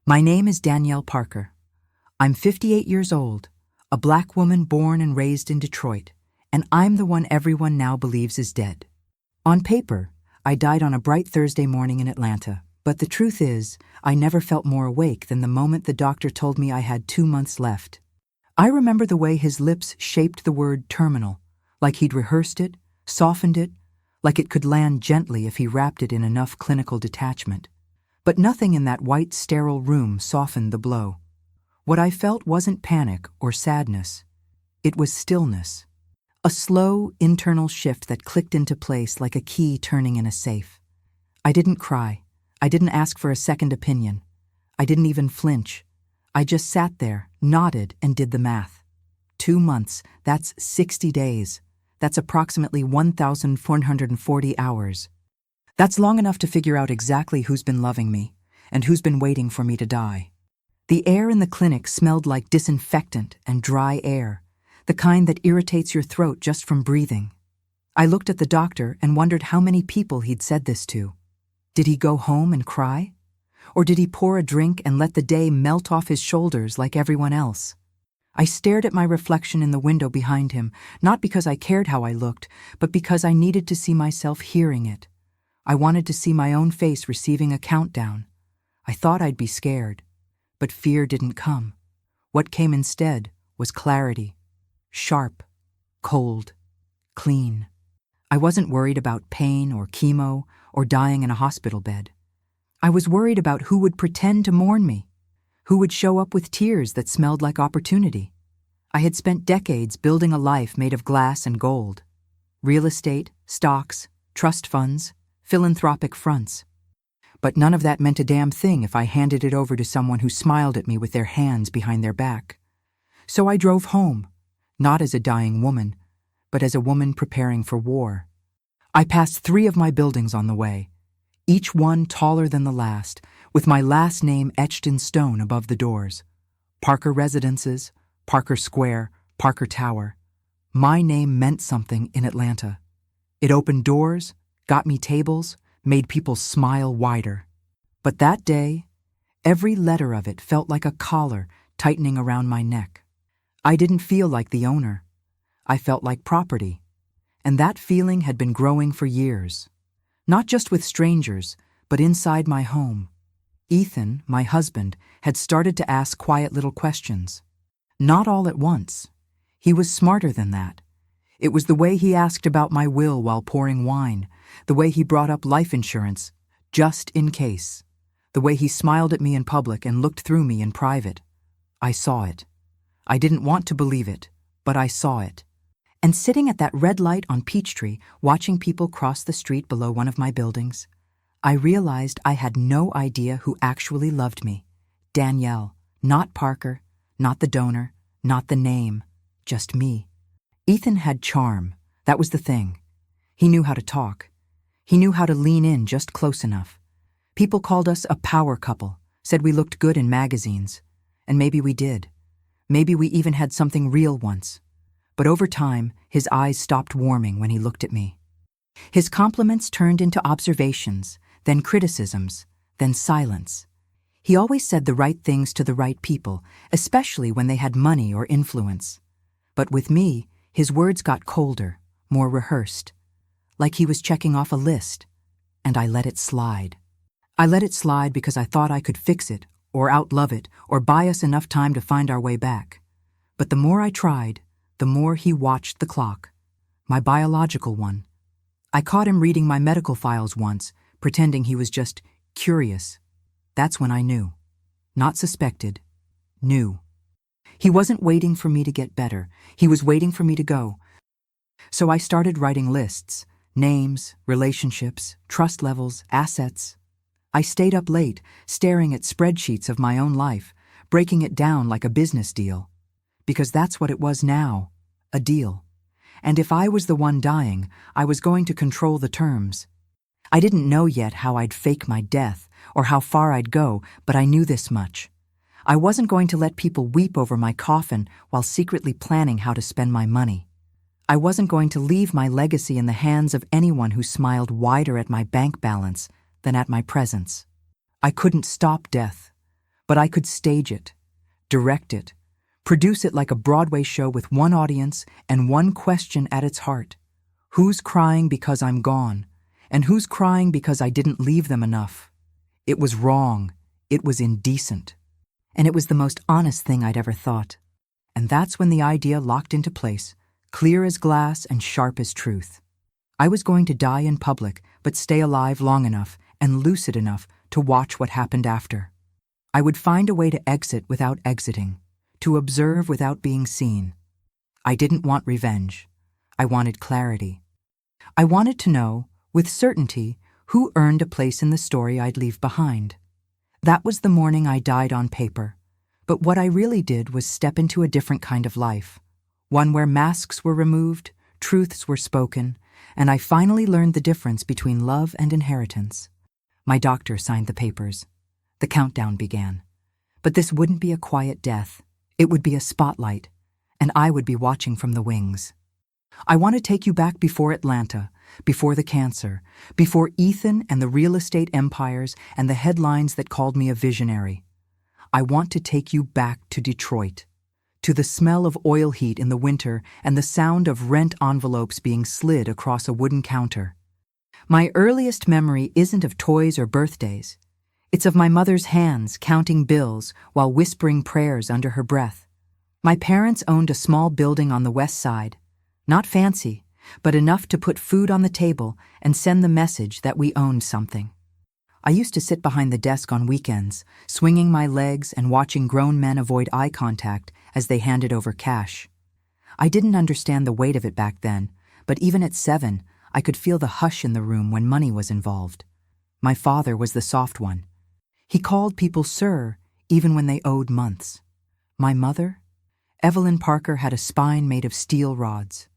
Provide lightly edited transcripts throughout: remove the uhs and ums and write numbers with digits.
My name is Danielle Parker. I'm 58 years old, a black woman born and raised in Detroit, and I'm the one everyone now believes is dead. On paper, I died on a bright Thursday morning in Atlanta, but the truth is, I never felt more awake than the moment the doctor told me I had 2 months left. I remember the way his lips shaped the word terminal, like he'd rehearsed it, softened it, like it could land gently if he wrapped it in enough clinical detachment. But nothing in that white, sterile room softened the blow. What I felt wasn't panic or sadness. It was stillness. A slow, internal shift that clicked into place like a key turning in a safe. I didn't cry. I didn't ask for a second opinion. I didn't even flinch. I just sat there, nodded, and did the math. 2 months, that's 60 days. That's approximately 1,440 hours. That's long enough to figure out exactly who's been loving me and who's been waiting for me to die. The air in the clinic smelled like disinfectant and dry air, the kind that irritates your throat just from breathing. I looked at the doctor and wondered how many people he'd said this to. Did he go home and cry? Or did he pour a drink and let the day melt off his shoulders like everyone else? I stared at my reflection in the window behind him, not because I cared how I looked, but because I needed to see myself hearing it. I wanted to see my own face receiving a countdown. I thought I'd be scared, but fear didn't come. What came instead was clarity. Sharp, cold, clean. I wasn't worried about pain or chemo or dying in a hospital bed. I was worried about who would pretend to mourn me, who would show up with tears that smelled like opportunity. I had spent decades building a life made of glass and gold. Real estate, stocks, trust funds, philanthropic fronts. But none of that meant a damn thing if I handed it over to someone who smiled at me with their hands behind their back. So I drove home, not as a dying woman, but as a woman preparing for war. I passed 3 of my buildings on the way, each one taller than the last, with my last name etched in stone above the doors. Parker Residences, Parker Square, Parker Tower. My name meant something in Atlanta. It opened doors, got me tables, made people smile wider. But that day, every letter of it felt like a collar tightening around my neck. I didn't feel like the owner. I felt like property. And that feeling had been growing for years. Not just with strangers, but inside my home. Ethan, my husband, had started to ask quiet little questions. Not all at once. He was smarter than that. It was the way he asked about my will while pouring wine, the way he brought up life insurance, just in case, the way he smiled at me in public and looked through me in private. I saw it. I didn't want to believe it, but I saw it. And sitting at that red light on Peachtree, watching people cross the street below one of my buildings, I realized I had no idea who actually loved me. Danielle, not Parker, not the donor, not the name, just me. Ethan had charm, that was the thing. He knew how to talk. He knew how to lean in just close enough. People called us a power couple, said we looked good in magazines. And maybe we did. Maybe we even had something real once. But over time, his eyes stopped warming when he looked at me. His compliments turned into observations, then criticisms, then silence. He always said the right things to the right people, especially when they had money or influence. But with me, his words got colder, more rehearsed, like he was checking off a list, and I let it slide. I let it slide because I thought I could fix it, or outlove it, or buy us enough time to find our way back. But the more I tried, the more he watched the clock, my biological one. I caught him reading my medical files once, pretending he was just curious. That's when I knew. Not suspected. Knew. He wasn't waiting for me to get better. He was waiting for me to go. So I started writing lists, names, relationships, trust levels, assets. I stayed up late, staring at spreadsheets of my own life, breaking it down like a business deal. Because that's what it was now, a deal. And if I was the one dying, I was going to control the terms. I didn't know yet how I'd fake my death or how far I'd go, but I knew this much. I wasn't going to let people weep over my coffin while secretly planning how to spend my money. I wasn't going to leave my legacy in the hands of anyone who smiled wider at my bank balance than at my presence. I couldn't stop death, But I could stage it, direct it, produce it like a Broadway show with one audience and one question at its heart. Who's crying because I'm gone? And who's crying because I didn't leave them enough? It was wrong. It was indecent. And it was the most honest thing I'd ever thought. And that's when the idea locked into place, clear as glass and sharp as truth. I was going to die in public, but stay alive long enough and lucid enough to watch what happened after. I would find a way to exit without exiting, to observe without being seen. I didn't want revenge. I wanted clarity. I wanted to know, with certainty, who earned a place in the story I'd leave behind. That was the morning I died on paper. But what I really did was step into a different kind of life, one where masks were removed, truths were spoken, and I finally learned the difference between love and inheritance. My doctor signed the papers. The countdown began. But this wouldn't be a quiet death. It would be a spotlight, and I would be watching from the wings. I want to take you back before Atlanta, before the cancer, before Ethan and the real estate empires and the headlines that called me a visionary. I want to take you back to Detroit, to the smell of oil heat in the winter and the sound of rent envelopes being slid across a wooden counter. My earliest memory isn't of toys or birthdays. It's of my mother's hands counting bills while whispering prayers under her breath. My parents owned a small building on the west side, not fancy, but enough to put food on the table and send the message that we owned something. I used to sit behind the desk on weekends, swinging my legs and watching grown men avoid eye contact as they handed over cash. I didn't understand the weight of it back then, but even at 7, I could feel the hush in the room when money was involved. My father was the soft one. He called people sir, even when they owed months. My mother? Evelyn Parker had a spine made of steel rods.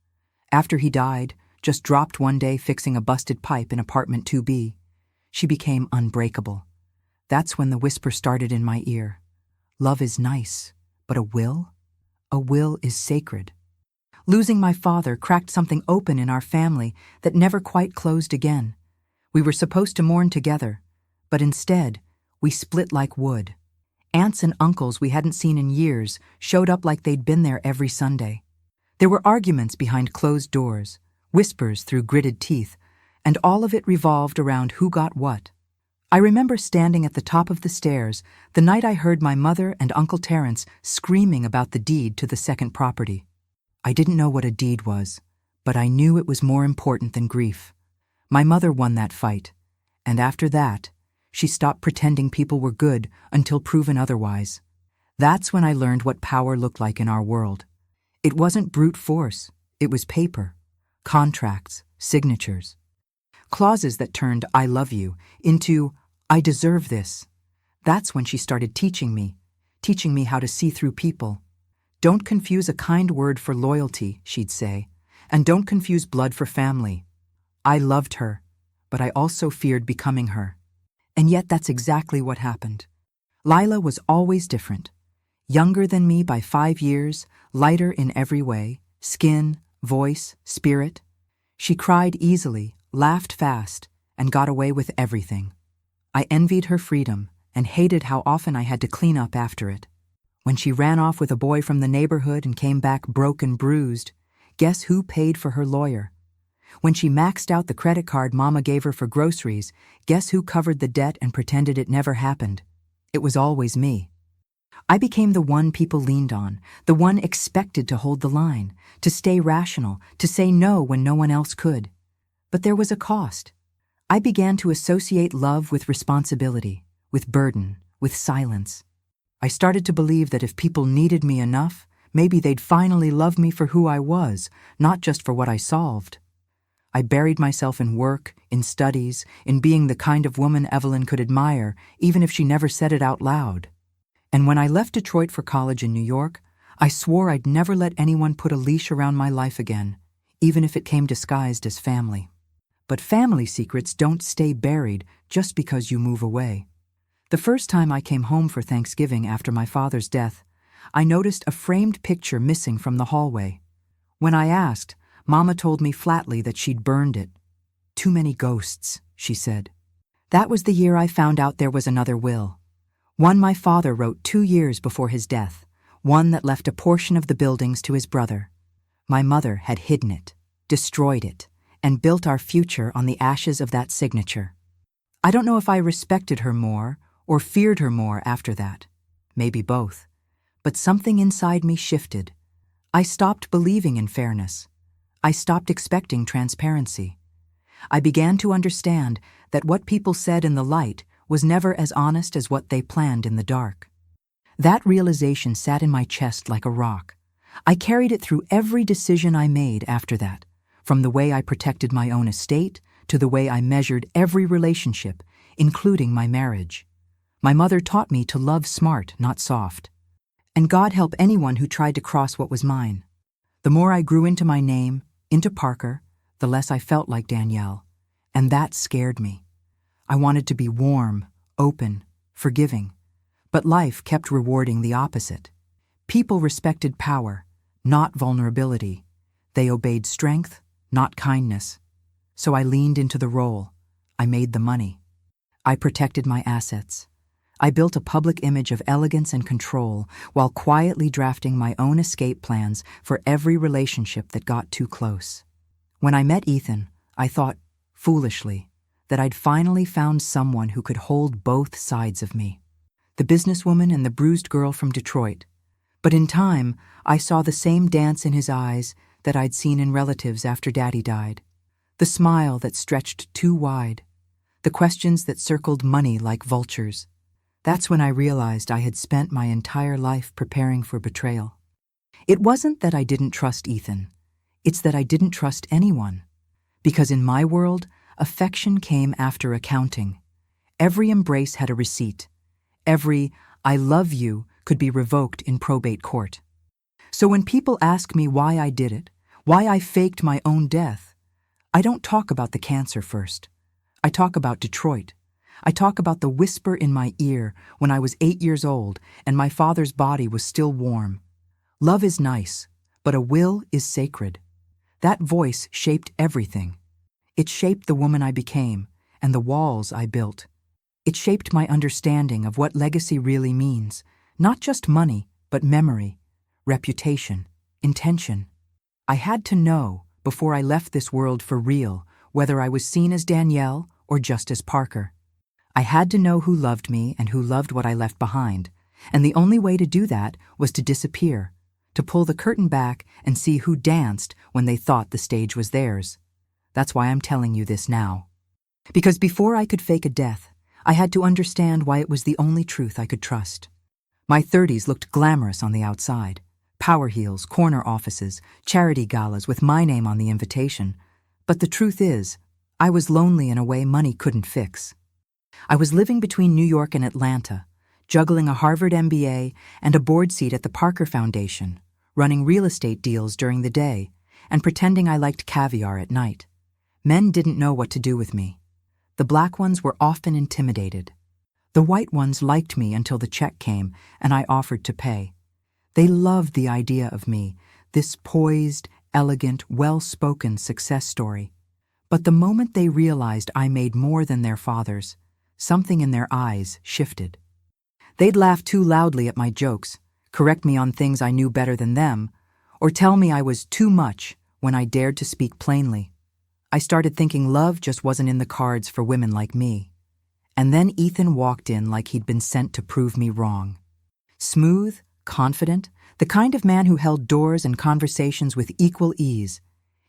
After he died, just dropped one day fixing a busted pipe in apartment 2B, she became unbreakable. That's when the whisper started in my ear. Love is nice, but a will? A will is sacred. Losing my father cracked something open in our family that never quite closed again. We were supposed to mourn together, but instead, we split like wood. Aunts and uncles we hadn't seen in years showed up like they'd been there every Sunday. There were arguments behind closed doors, whispers through gritted teeth, and all of it revolved around who got what. I remember standing at the top of the stairs the night I heard my mother and Uncle Terence screaming about the deed to the second property. I didn't know what a deed was, but I knew it was more important than grief. My mother won that fight, and after that, she stopped pretending people were good until proven otherwise. That's when I learned what power looked like in our world. It wasn't brute force, it was paper, contracts, signatures. Clauses that turned "I love you" into "I deserve this." That's when she started teaching me how to see through people. Don't confuse a kind word for loyalty, she'd say, and don't confuse blood for family. I loved her, but I also feared becoming her. And yet that's exactly what happened. Lila was always different. Younger than me by 5 years, lighter in every way, skin, voice, spirit. She cried easily, laughed fast, and got away with everything. I envied her freedom and hated how often I had to clean up after it. When she ran off with a boy from the neighborhood and came back broke and bruised, guess who paid for her lawyer? When she maxed out the credit card Mama gave her for groceries, guess who covered the debt and pretended it never happened? It was always me. I became the one people leaned on, the one expected to hold the line, to stay rational, to say no when no one else could. But there was a cost. I began to associate love with responsibility, with burden, with silence. I started to believe that if people needed me enough, maybe they'd finally love me for who I was, not just for what I solved. I buried myself in work, in studies, in being the kind of woman Evelyn could admire, even if she never said it out loud. And when I left Detroit for college in New York, I swore I'd never let anyone put a leash around my life again, even if it came disguised as family. But family secrets don't stay buried just because you move away. The first time I came home for Thanksgiving after my father's death, I noticed a framed picture missing from the hallway. When I asked, Mama told me flatly that she'd burned it. Too many ghosts, she said. That was the year I found out there was another will. One my father wrote 2 years before his death, one that left a portion of the buildings to his brother. My mother had hidden it, destroyed it, and built our future on the ashes of that signature. I don't know if I respected her more or feared her more after that. Maybe both. But something inside me shifted. I stopped believing in fairness. I stopped expecting transparency. I began to understand that what people said in the light was never as honest as what they planned in the dark. That realization sat in my chest like a rock. I carried it through every decision I made after that, from the way I protected my own estate to the way I measured every relationship, including my marriage. My mother taught me to love smart, not soft. And God help anyone who tried to cross what was mine. The more I grew into my name, into Parker, the less I felt like Danielle, and that scared me. I wanted to be warm, open, forgiving, but life kept rewarding the opposite. People respected power, not vulnerability. They obeyed strength, not kindness. So I leaned into the role. I made the money. I protected my assets. I built a public image of elegance and control while quietly drafting my own escape plans for every relationship that got too close. When I met Ethan, I thought, foolishly, that I'd finally found someone who could hold both sides of me. The businesswoman and the bruised girl from Detroit. But in time, I saw the same dance in his eyes that I'd seen in relatives after Daddy died. The smile that stretched too wide. The questions that circled money like vultures. That's when I realized I had spent my entire life preparing for betrayal. It wasn't that I didn't trust Ethan. It's that I didn't trust anyone. Because in my world, affection came after accounting. Every embrace had a receipt. Every "I love you" could be revoked in probate court. So when people ask me why I did it, why I faked my own death, I don't talk about the cancer first. I talk about Detroit. I talk about the whisper in my ear when I was 8 years old and my father's body was still warm. Love is nice, but a will is sacred. That voice shaped everything. It shaped the woman I became and the walls I built. It shaped my understanding of what legacy really means, not just money, but memory, reputation, intention. I had to know, before I left this world for real, whether I was seen as Danielle or just as Parker. I had to know who loved me and who loved what I left behind, and the only way to do that was to disappear, to pull the curtain back and see who danced when they thought the stage was theirs. That's why I'm telling you this now. Because before I could fake a death, I had to understand why it was the only truth I could trust. My 30s looked glamorous on the outside. Power heels, corner offices, charity galas with my name on the invitation. But the truth is, I was lonely in a way money couldn't fix. I was living between New York and Atlanta, juggling a Harvard MBA and a board seat at the Parker Foundation, running real estate deals during the day, and pretending I liked caviar at night. Men didn't know what to do with me. The black ones were often intimidated. The white ones liked me until the check came and I offered to pay. They loved the idea of me, this poised, elegant, well-spoken success story. But the moment they realized I made more than their fathers, something in their eyes shifted. They'd laugh too loudly at my jokes, correct me on things I knew better than them, or tell me I was too much when I dared to speak plainly. I started thinking love just wasn't in the cards for women like me. And then Ethan walked in like he'd been sent to prove me wrong. Smooth, confident, the kind of man who held doors and conversations with equal ease.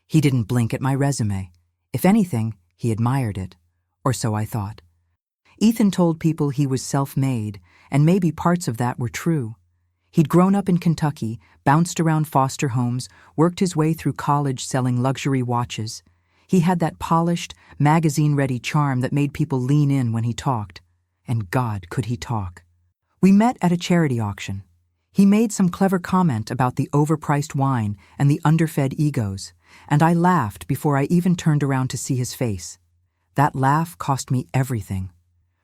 He didn't blink at my resume. If anything, he admired it. Or so I thought. Ethan told people he was self-made, and maybe parts of that were true. He'd grown up in Kentucky, bounced around foster homes, worked his way through college selling luxury watches. He had that polished, magazine-ready charm that made people lean in when he talked. And God, could he talk. We met at a charity auction. He made some clever comment about the overpriced wine and the underfed egos, and I laughed before I even turned around to see his face. That laugh cost me everything.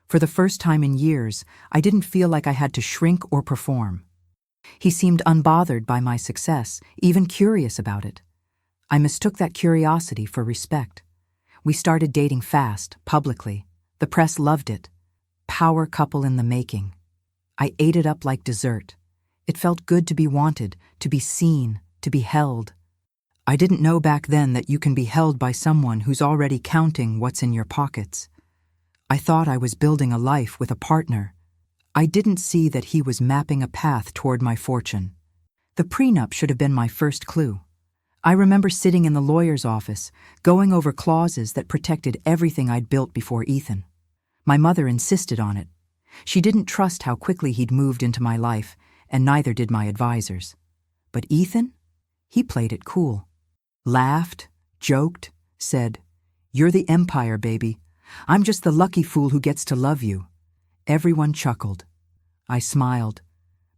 For the first time in years, I didn't feel like I had to shrink or perform. He seemed unbothered by my success, even curious about it. I mistook that curiosity for respect. We started dating fast, publicly. The press loved it. Power couple in the making. I ate it up like dessert. It felt good to be wanted, to be seen, to be held. I didn't know back then that you can be held by someone who's already counting what's in your pockets. I thought I was building a life with a partner. I didn't see that he was mapping a path toward my fortune. The prenup should have been my first clue. I remember sitting in the lawyer's office, going over clauses that protected everything I'd built before Ethan. My mother insisted on it. She didn't trust how quickly he'd moved into my life, and neither did my advisors. But Ethan? He played it cool. Laughed, joked, said, "You're the empire, baby. I'm just the lucky fool who gets to love you." Everyone chuckled. I smiled.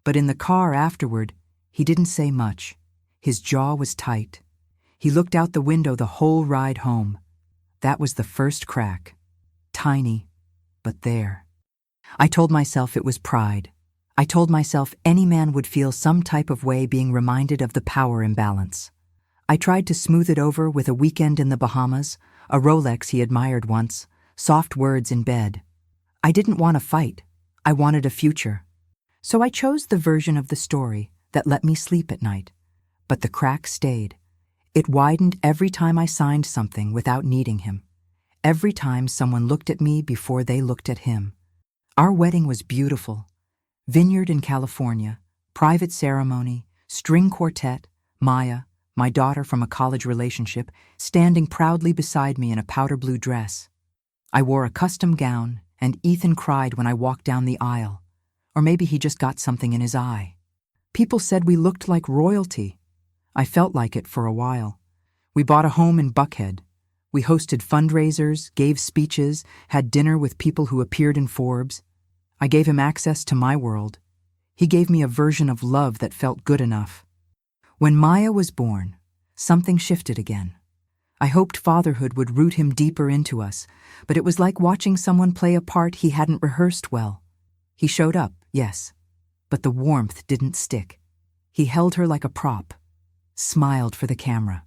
But in the car afterward, he didn't say much. His jaw was tight. He looked out the window the whole ride home. That was the first crack. Tiny, but there. I told myself it was pride. I told myself any man would feel some type of way being reminded of the power imbalance. I tried to smooth it over with a weekend in the Bahamas, a Rolex he admired once, soft words in bed. I didn't want to fight. I wanted a future. So I chose the version of the story that let me sleep at night. But the crack stayed. It widened every time I signed something without needing him. Every time someone looked at me before they looked at him. Our wedding was beautiful. Vineyard in California, private ceremony, string quartet, Maya, my daughter from a college relationship, standing proudly beside me in a powder blue dress. I wore a custom gown, and Ethan cried when I walked down the aisle. Or maybe he just got something in his eye. People said we looked like royalty. I felt like it for a while. We bought a home in Buckhead. We hosted fundraisers, gave speeches, had dinner with people who appeared in Forbes. I gave him access to my world. He gave me a version of love that felt good enough. When Maya was born, something shifted again. I hoped fatherhood would root him deeper into us, but it was like watching someone play a part he hadn't rehearsed well. He showed up, yes, but the warmth didn't stick. He held her like a prop, smiled for the camera.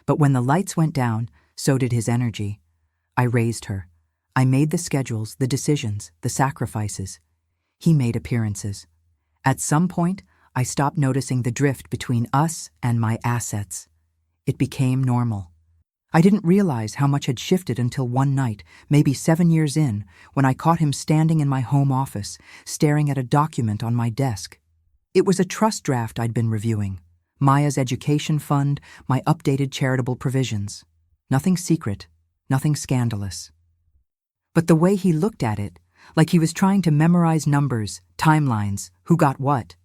But when the lights went down, so did his energy. I raised her. I made the schedules, the decisions, the sacrifices. He made appearances. At some point, I stopped noticing the drift between us and my assets. It became normal. I didn't realize how much had shifted until one night, maybe 7 years in, when I caught him standing in my home office, staring at a document on my desk. It was a trust draft I'd been reviewing. Maya's education fund, my updated charitable provisions. Nothing secret, nothing scandalous. But the way he looked at it, like he was trying to memorize numbers, timelines, who got what.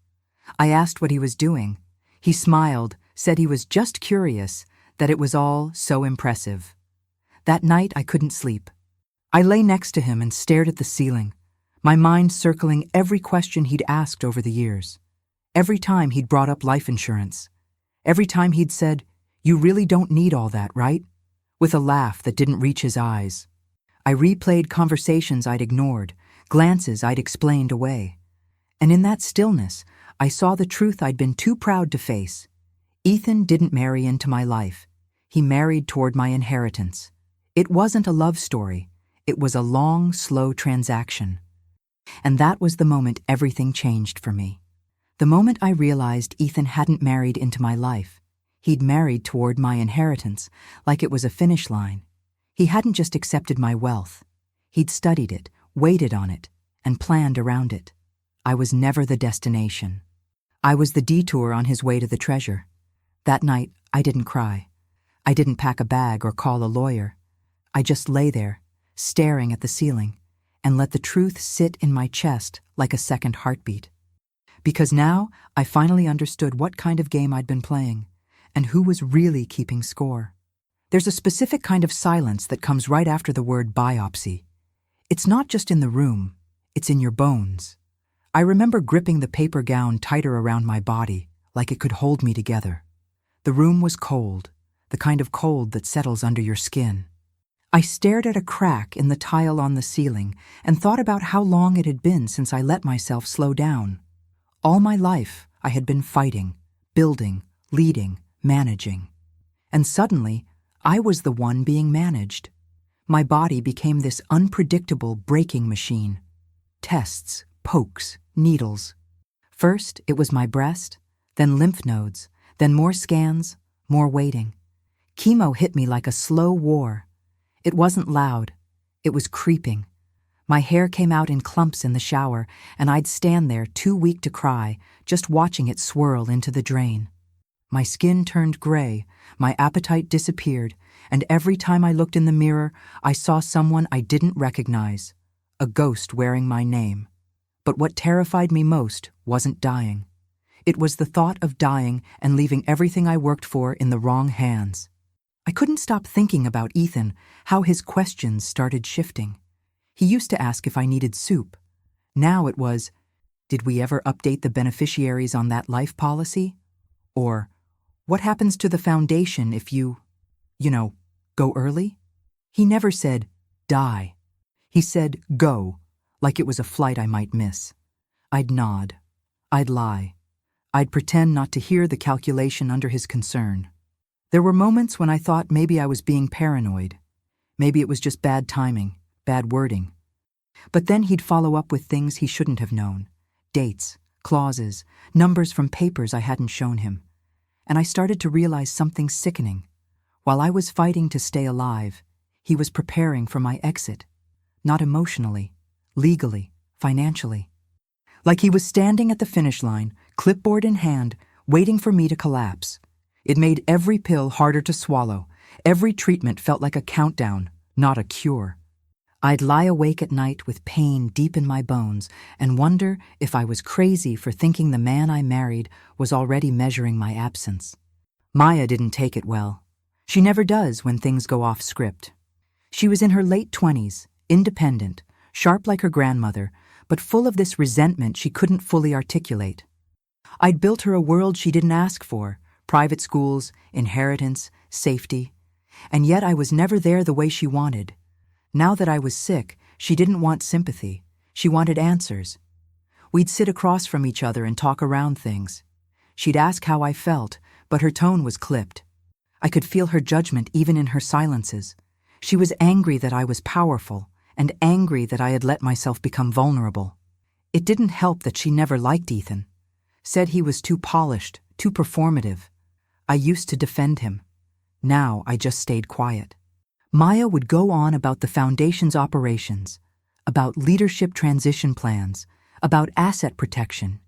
I asked what he was doing. He smiled, said he was just curious, that it was all so impressive. That night I couldn't sleep. I lay next to him and stared at the ceiling, my mind circling every question he'd asked over the years. Every time he'd brought up life insurance. Every time he'd said, "You really don't need all that, right?" With a laugh that didn't reach his eyes. I replayed conversations I'd ignored, glances I'd explained away. And in that stillness, I saw the truth I'd been too proud to face. Ethan didn't marry into my life. He married toward my inheritance. It wasn't a love story. It was a long, slow transaction. And that was the moment everything changed for me. The moment I realized Ethan hadn't married into my life. He'd married toward my inheritance, like it was a finish line. He hadn't just accepted my wealth. He'd studied it, waited on it, and planned around it. I was never the destination. I was the detour on his way to the treasure. That night, I didn't cry. I didn't pack a bag or call a lawyer. I just lay there, staring at the ceiling, and let the truth sit in my chest like a second heartbeat. Because now, I finally understood what kind of game I'd been playing, and who was really keeping score. There's a specific kind of silence that comes right after the word biopsy. It's not just in the room, it's in your bones. I remember gripping the paper gown tighter around my body, like it could hold me together. The room was cold, the kind of cold that settles under your skin. I stared at a crack in the tile on the ceiling and thought about how long it had been since I let myself slow down. All my life, I had been fighting, building, leading, managing. And suddenly, I was the one being managed. My body became this unpredictable braking machine. Tests, pokes, Needles. First, it was my breast, then lymph nodes, then more scans, more waiting. Chemo hit me like a slow war. It wasn't loud. It was creeping. My hair came out in clumps in the shower, and I'd stand there too weak to cry, just watching it swirl into the drain. My skin turned gray, my appetite disappeared, and every time I looked in the mirror, I saw someone I didn't recognize, a ghost wearing my name. But what terrified me most wasn't dying. It was the thought of dying and leaving everything I worked for in the wrong hands. I couldn't stop thinking about Ethan, how his questions started shifting. He used to ask if I needed soup. Now it was, did we ever update the beneficiaries on that life policy? Or, what happens to the foundation if you go early? He never said, die. He said, go, like it was a flight I might miss. I'd nod. I'd lie. I'd pretend not to hear the calculation under his concern. There were moments when I thought maybe I was being paranoid. Maybe it was just bad timing, bad wording. But then he'd follow up with things he shouldn't have known. Dates, clauses, numbers from papers I hadn't shown him. And I started to realize something sickening. While I was fighting to stay alive, he was preparing for my exit. Not emotionally, legally, financially. Like he was standing at the finish line, clipboard in hand, waiting for me to collapse. It made every pill harder to swallow. Every treatment felt like a countdown, not a cure. I'd lie awake at night with pain deep in my bones and wonder if I was crazy for thinking the man I married was already measuring my absence. Maya didn't take it well. She never does when things go off script. She was in her late 20s, independent, sharp like her grandmother, but full of this resentment she couldn't fully articulate. I'd built her a world she didn't ask for, private schools, inheritance, safety, and yet I was never there the way she wanted. Now that I was sick, she didn't want sympathy. She wanted answers. We'd sit across from each other and talk around things. She'd ask how I felt, but her tone was clipped. I could feel her judgment even in her silences. She was angry that I was powerful, and angry that I had let myself become vulnerable. It didn't help that she never liked Ethan. Said he was too polished, too performative. I used to defend him. Now I just stayed quiet. Maya would go on about the foundation's operations, about leadership transition plans, about asset protection,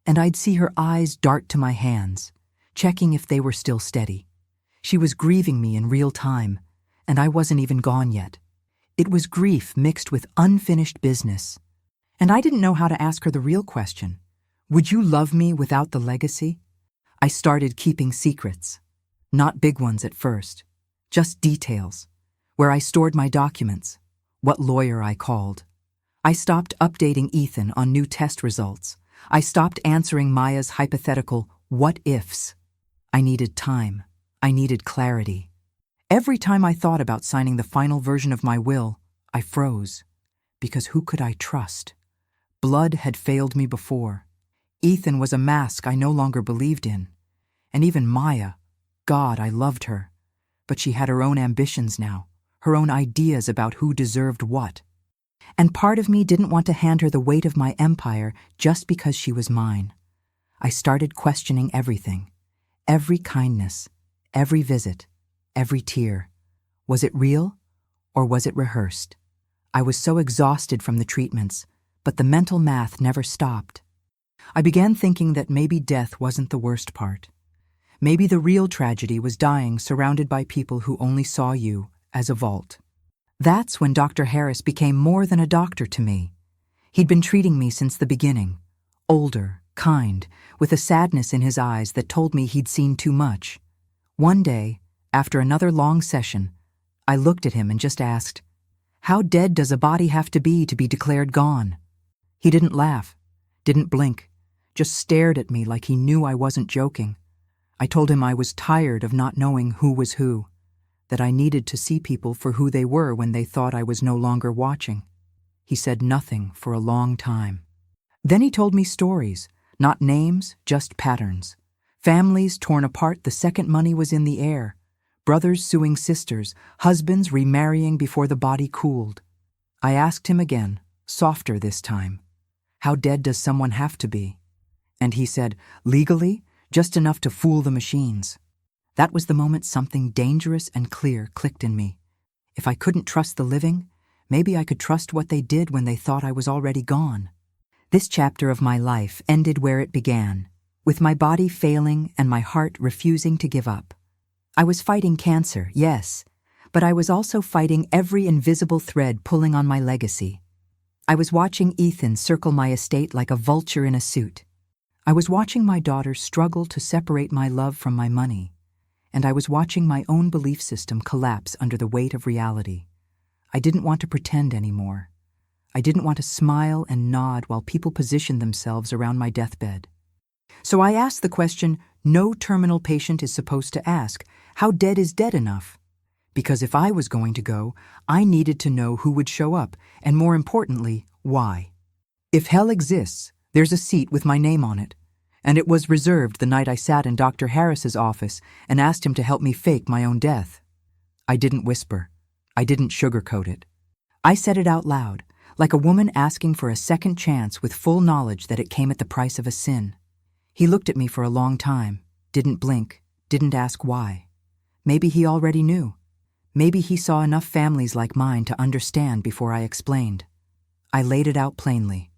and I'd see her eyes dart to my hands, checking if they were still steady. She was grieving me in real time, and I wasn't even gone yet. It was grief mixed with unfinished business. And I didn't know how to ask her the real question. Would you love me without the legacy? I started keeping secrets. Not big ones at first, just details. Where I stored my documents, what lawyer I called. I stopped updating Ethan on new test results. I stopped answering Maya's hypothetical what-ifs. I needed time. I needed clarity. Every time I thought about signing the final version of my will, I froze. Because who could I trust? Blood had failed me before. Ethan was a mask I no longer believed in. And even Maya, God, I loved her. But she had her own ambitions now. Her own ideas about who deserved what. And part of me didn't want to hand her the weight of my empire just because she was mine. I started questioning everything. Every kindness, every visit, every tear. Was it real or was it rehearsed? I was so exhausted from the treatments, but the mental math never stopped. I began thinking that maybe death wasn't the worst part. Maybe the real tragedy was dying surrounded by people who only saw you as a vault. That's when Dr. Harris became more than a doctor to me. He'd been treating me since the beginning. Older, kind, with a sadness in his eyes that told me he'd seen too much. One day, after another long session, I looked at him and just asked, "How dead does a body have to be declared gone?" He didn't laugh, didn't blink, just stared at me like he knew I wasn't joking. I told him I was tired of not knowing who was who. That I needed to see people for who they were when they thought I was no longer watching. He said nothing for a long time. Then he told me stories, not names, just patterns. Families torn apart the second money was in the air, brothers suing sisters, husbands remarrying before the body cooled. I asked him again, softer this time. How dead does someone have to be? And he said, legally, just enough to fool the machines. That was the moment something dangerous and clear clicked in me. If I couldn't trust the living, maybe I could trust what they did when they thought I was already gone. This chapter of my life ended where it began, with my body failing and my heart refusing to give up. I was fighting cancer, yes, but I was also fighting every invisible thread pulling on my legacy. I was watching Ethan circle my estate like a vulture in a suit. I was watching my daughter struggle to separate my love from my money. And I was watching my own belief system collapse under the weight of reality. I didn't want to pretend anymore. I didn't want to smile and nod while people positioned themselves around my deathbed. So I asked the question no terminal patient is supposed to ask, how dead is dead enough? Because if I was going to go, I needed to know who would show up, and more importantly, why. If hell exists, there's a seat with my name on it. And it was reserved the night I sat in Dr. Harris's office and asked him to help me fake my own death. I didn't whisper. I didn't sugarcoat it. I said it out loud, like a woman asking for a second chance with full knowledge that it came at the price of a sin. He looked at me for a long time, didn't blink, didn't ask why. Maybe he already knew. Maybe he saw enough families like mine to understand before I explained. I laid it out plainly.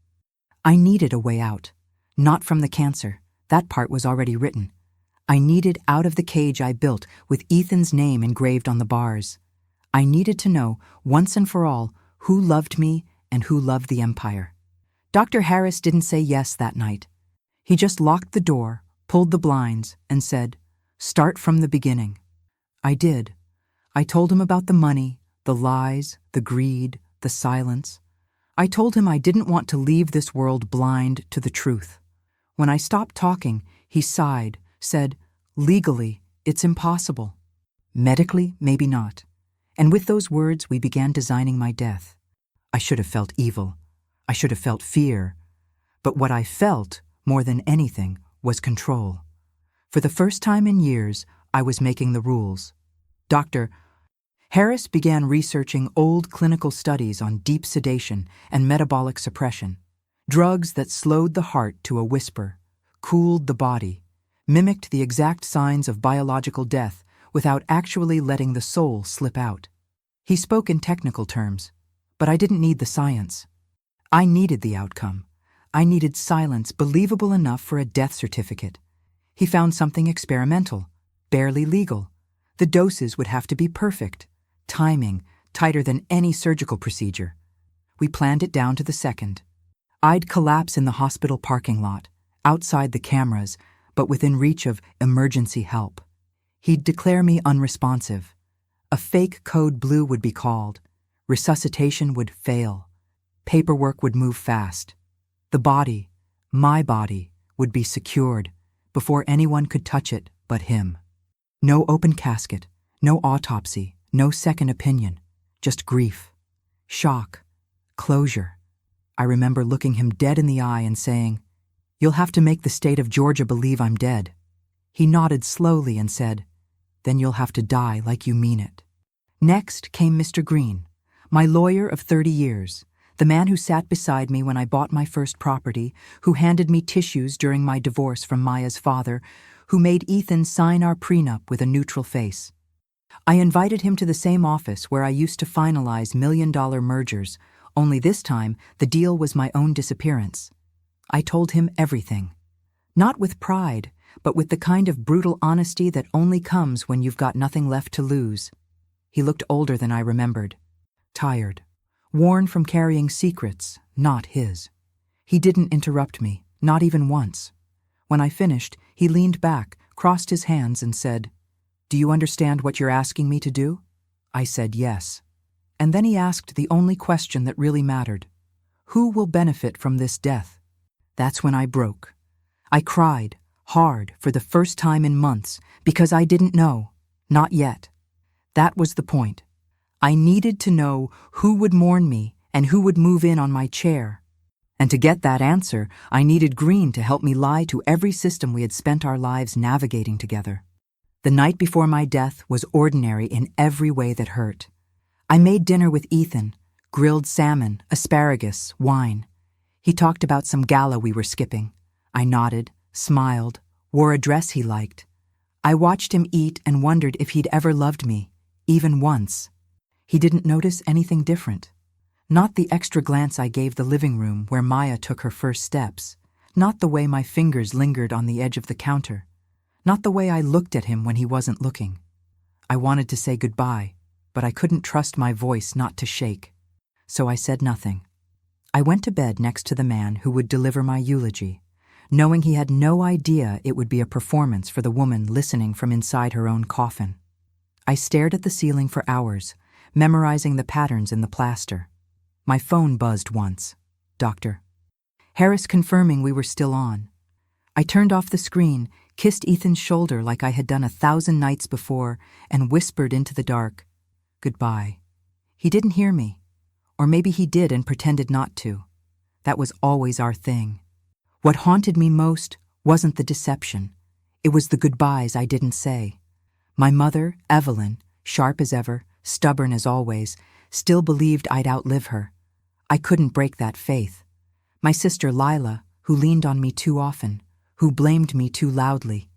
I needed a way out. Not from the cancer. That part was already written. I needed out of the cage I built with Ethan's name engraved on the bars. I needed to know, once and for all, who loved me and who loved the empire. Dr. Harris didn't say yes that night. He just locked the door, pulled the blinds, and said, "Start from the beginning." I did. I told him about the money, the lies, the greed, the silence. I told him I didn't want to leave this world blind to the truth. When I stopped talking, he sighed, said, "Legally, it's impossible. Medically, maybe not." And with those words, we began designing my death. I should have felt evil. I should have felt fear. But what I felt, more than anything, was control. For the first time in years, I was making the rules. Dr. Harris began researching old clinical studies on deep sedation and metabolic suppression. Drugs that slowed the heart to a whisper, cooled the body, mimicked the exact signs of biological death without actually letting the soul slip out. He spoke in technical terms, but I didn't need the science. I needed the outcome. I needed silence believable enough for a death certificate. He found something experimental, barely legal. The doses would have to be perfect, timing tighter than any surgical procedure. We planned it down to the second. I'd collapse in the hospital parking lot, outside the cameras, but within reach of emergency help. He'd declare me unresponsive. A fake code blue would be called. Resuscitation would fail. Paperwork would move fast. The body, my body, would be secured before anyone could touch it but him. No open casket, no autopsy, no second opinion, just grief, shock, closure. I remember looking him dead in the eye and saying, "You'll have to make the state of Georgia believe I'm dead." He nodded slowly and said, "Then you'll have to die like you mean it." Next came Mr. Green, my lawyer of 30 years, the man who sat beside me when I bought my first property, who handed me tissues during my divorce from Maya's father, who made Ethan sign our prenup with a neutral face. I invited him to the same office where I used to finalize million-dollar mergers, only this time the deal was my own disappearance. I told him everything. Not with pride, but with the kind of brutal honesty that only comes when you've got nothing left to lose. He looked older than I remembered. Tired. Worn from carrying secrets, not his. He didn't interrupt me, not even once. When I finished, he leaned back, crossed his hands, and said, "Do you understand what you're asking me to do?" I said yes. And then he asked the only question that really mattered. Who will benefit from this death? That's when I broke. I cried, hard, for the first time in months, because I didn't know. Not yet. That was the point. I needed to know who would mourn me and who would move in on my chair. And to get that answer, I needed Green to help me lie to every system we had spent our lives navigating together. The night before my death was ordinary in every way that hurt. I made dinner with Ethan, grilled salmon, asparagus, wine. He talked about some gala we were skipping. I nodded, smiled, wore a dress he liked. I watched him eat and wondered if he'd ever loved me, even once. He didn't notice anything different. Not the extra glance I gave the living room where Maya took her first steps, not the way my fingers lingered on the edge of the counter, not the way I looked at him when he wasn't looking. I wanted to say goodbye, but I couldn't trust my voice not to shake. So I said nothing. I went to bed next to the man who would deliver my eulogy, knowing he had no idea it would be a performance for the woman listening from inside her own coffin. I stared at the ceiling for hours, memorizing the patterns in the plaster. My phone buzzed once. Doctor. Harris confirming we were still on. I turned off the screen, kissed Ethan's shoulder like I had done 1,000 nights before, and whispered into the dark, "Goodbye." He didn't hear me. Or maybe he did and pretended not to. That was always our thing. What haunted me most wasn't the deception. It was the goodbyes I didn't say. My mother, Evelyn, sharp as ever, stubborn as always, still believed I'd outlive her. I couldn't break that faith. My sister Lila, who leaned on me too often, who blamed me too loudly.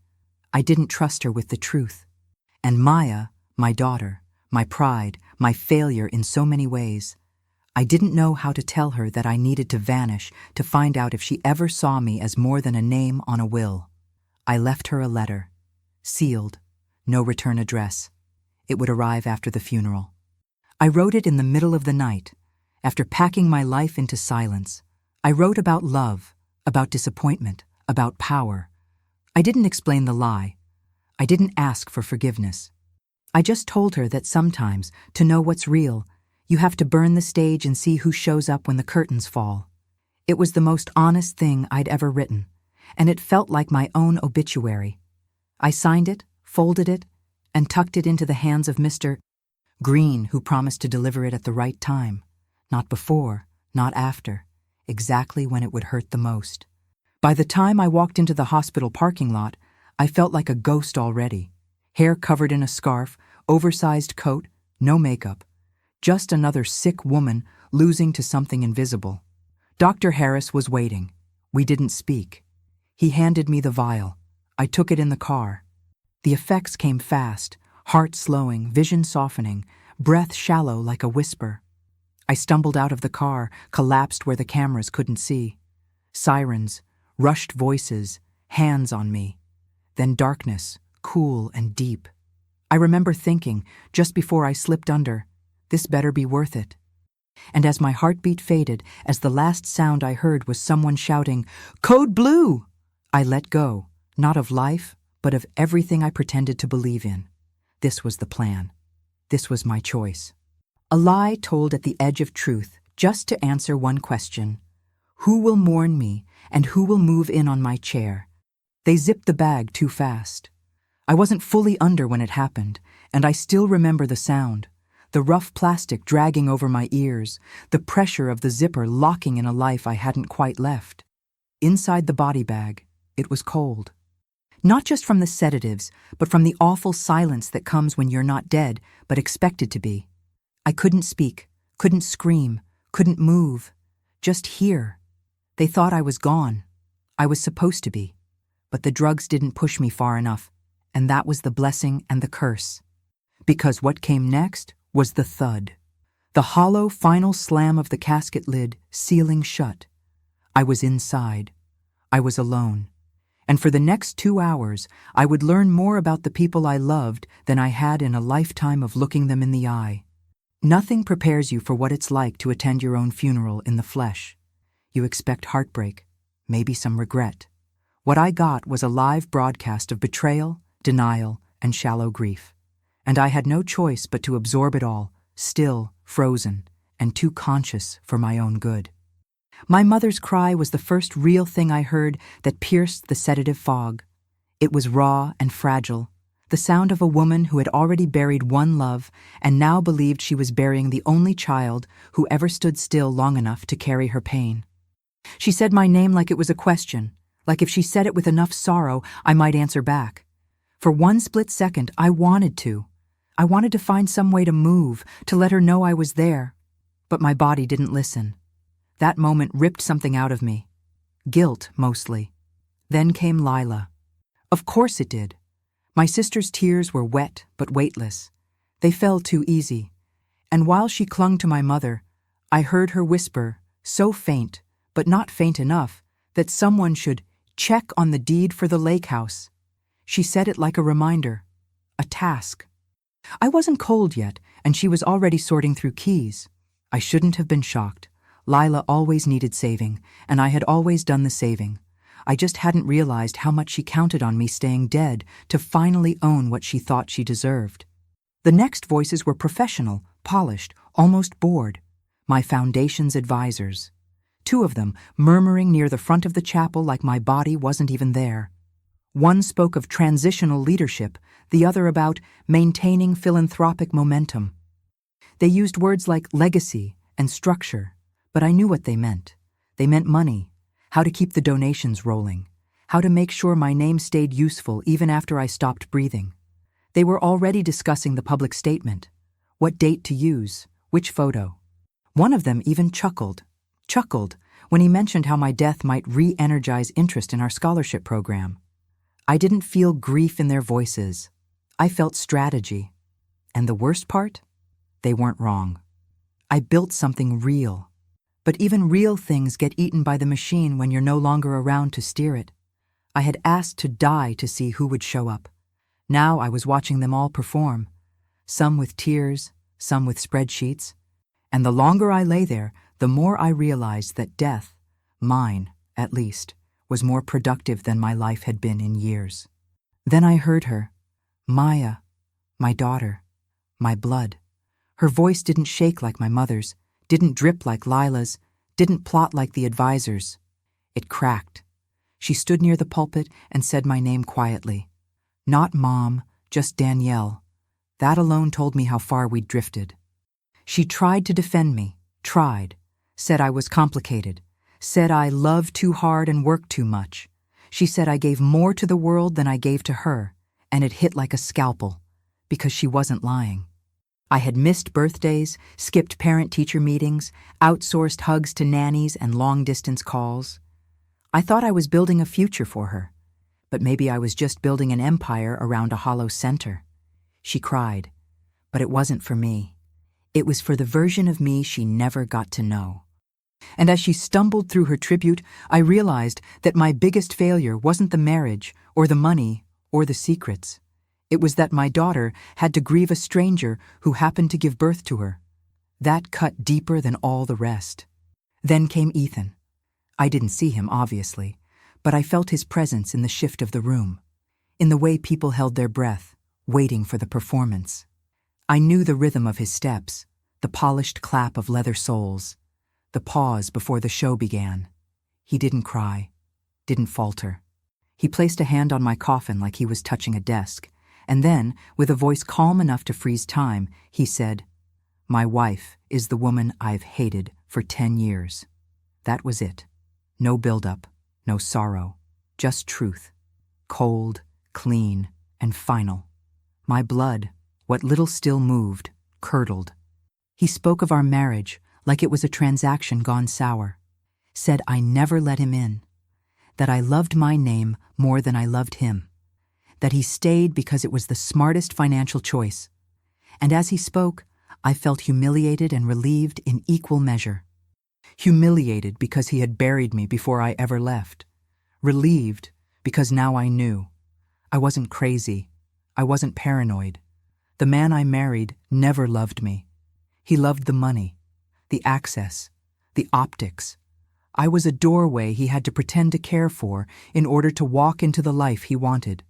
I didn't trust her with the truth. And Maya, my daughter, my pride, my failure in so many ways. I didn't know how to tell her that I needed to vanish to find out if she ever saw me as more than a name on a will. I left her a letter, sealed, no return address. It would arrive after the funeral. I wrote it in the middle of the night, after packing my life into silence. I wrote about love, about disappointment, about power. I didn't explain the lie. I didn't ask for forgiveness. I just told her that sometimes, to know what's real, you have to burn the stage and see who shows up when the curtains fall. It was the most honest thing I'd ever written, and it felt like my own obituary. I signed it, folded it, and tucked it into the hands of Mr. Green, who promised to deliver it at the right time. Not before, not after, exactly when it would hurt the most. By the time I walked into the hospital parking lot, I felt like a ghost already. Hair covered in a scarf, oversized coat, no makeup. Just another sick woman losing to something invisible. Dr. Harris was waiting. We didn't speak. He handed me the vial. I took it in the car. The effects came fast, heart slowing, vision softening, breath shallow like a whisper. I stumbled out of the car, collapsed where the cameras couldn't see. Sirens, rushed voices, hands on me. Then darkness, cool and deep. I remember thinking, just before I slipped under, this better be worth it. And as my heartbeat faded, as the last sound I heard was someone shouting, "Code Blue!" I let go, not of life, but of everything I pretended to believe in. This was the plan. This was my choice. A lie told at the edge of truth, just to answer one question. Who will mourn me, and who will move in on my chair? They zipped the bag too fast. I wasn't fully under when it happened, and I still remember the sound. The rough plastic dragging over my ears, the pressure of the zipper locking in a life I hadn't quite left. Inside the body bag, it was cold. Not just from the sedatives, but from the awful silence that comes when you're not dead, but expected to be. I couldn't speak, couldn't scream, couldn't move, just hear. They thought I was gone. I was supposed to be. But the drugs didn't push me far enough, and that was the blessing and the curse. Because what came next was the thud. The hollow final slam of the casket lid, sealing shut. I was inside. I was alone. And for the next 2 hours, I would learn more about the people I loved than I had in a lifetime of looking them in the eye. Nothing prepares you for what it's like to attend your own funeral in the flesh. You expect heartbreak, maybe some regret. What I got was a live broadcast of betrayal, denial, and shallow grief. And I had no choice but to absorb it all, still, frozen, and too conscious for my own good. My mother's cry was the first real thing I heard that pierced the sedative fog. It was raw and fragile, the sound of a woman who had already buried one love and now believed she was burying the only child who ever stood still long enough to carry her pain. She said my name like it was a question, like if she said it with enough sorrow, I might answer back. For one split second, I wanted to. I wanted to find some way to move, to let her know I was there. But my body didn't listen. That moment ripped something out of me. Guilt, mostly. Then came Lila. Of course it did. My sister's tears were wet but weightless. They fell too easy. And while she clung to my mother, I heard her whisper, so faint, but not faint enough, that someone should check on the deed for the lake house. She said it like a reminder, a task. I wasn't cold yet, and she was already sorting through keys. I shouldn't have been shocked. Lila always needed saving, and I had always done the saving. I just hadn't realized how much she counted on me staying dead to finally own what she thought she deserved. The next voices were professional, polished, almost bored. My foundation's advisors. 2 of them murmuring near the front of the chapel like my body wasn't even there. One spoke of transitional leadership, the other about maintaining philanthropic momentum. They used words like legacy and structure, but I knew what they meant. They meant money, how to keep the donations rolling, how to make sure my name stayed useful even after I stopped breathing. They were already discussing the public statement, what date to use, which photo. One of them even chuckled when he mentioned how my death might re-energize interest in our scholarship program. I didn't feel grief in their voices. I felt strategy. And the worst part? They weren't wrong. I built something real. But even real things get eaten by the machine when you're no longer around to steer it. I had asked to die to see who would show up. Now I was watching them all perform. Some with tears, some with spreadsheets. And the longer I lay there, the more I realized that death, mine at least, was more productive than my life had been in years. Then I heard her. Maya, my daughter, my blood. Her voice didn't shake like my mother's, didn't drip like Lila's, didn't plot like the advisors. It cracked. She stood near the pulpit and said my name quietly. Not Mom, just Danielle. That alone told me how far we'd drifted. She tried to defend me, said I was complicated, said I loved too hard and worked too much. She said I gave more to the world than I gave to her, and it hit like a scalpel, because she wasn't lying. I had missed birthdays, skipped parent-teacher meetings, outsourced hugs to nannies and long-distance calls. I thought I was building a future for her, but maybe I was just building an empire around a hollow center. She cried, but it wasn't for me. It was for the version of me she never got to know. And as she stumbled through her tribute, I realized that my biggest failure wasn't the marriage, or the money, or the secrets. It was that my daughter had to grieve a stranger who happened to give birth to her. That cut deeper than all the rest. Then came Ethan. I didn't see him, obviously, but I felt his presence in the shift of the room, in the way people held their breath, waiting for the performance. I knew the rhythm of his steps, the polished clap of leather soles, the pause before the show began. He didn't cry, didn't falter. He placed a hand on my coffin like he was touching a desk, and then, with a voice calm enough to freeze time, he said, "My wife is the woman I've hated for 10 years. That was it. No build-up, no sorrow, just truth. Cold, clean, and final. My blood, what little still moved, curdled. He spoke of our marriage like it was a transaction gone sour. Said I never let him in. That I loved my name more than I loved him. That he stayed because it was the smartest financial choice. And as he spoke, I felt humiliated and relieved in equal measure. Humiliated because he had buried me before I ever left. Relieved because now I knew. I wasn't crazy. I wasn't paranoid. The man I married never loved me. He loved the money, the access, the optics. I was a doorway he had to pretend to care for in order to walk into the life he wanted.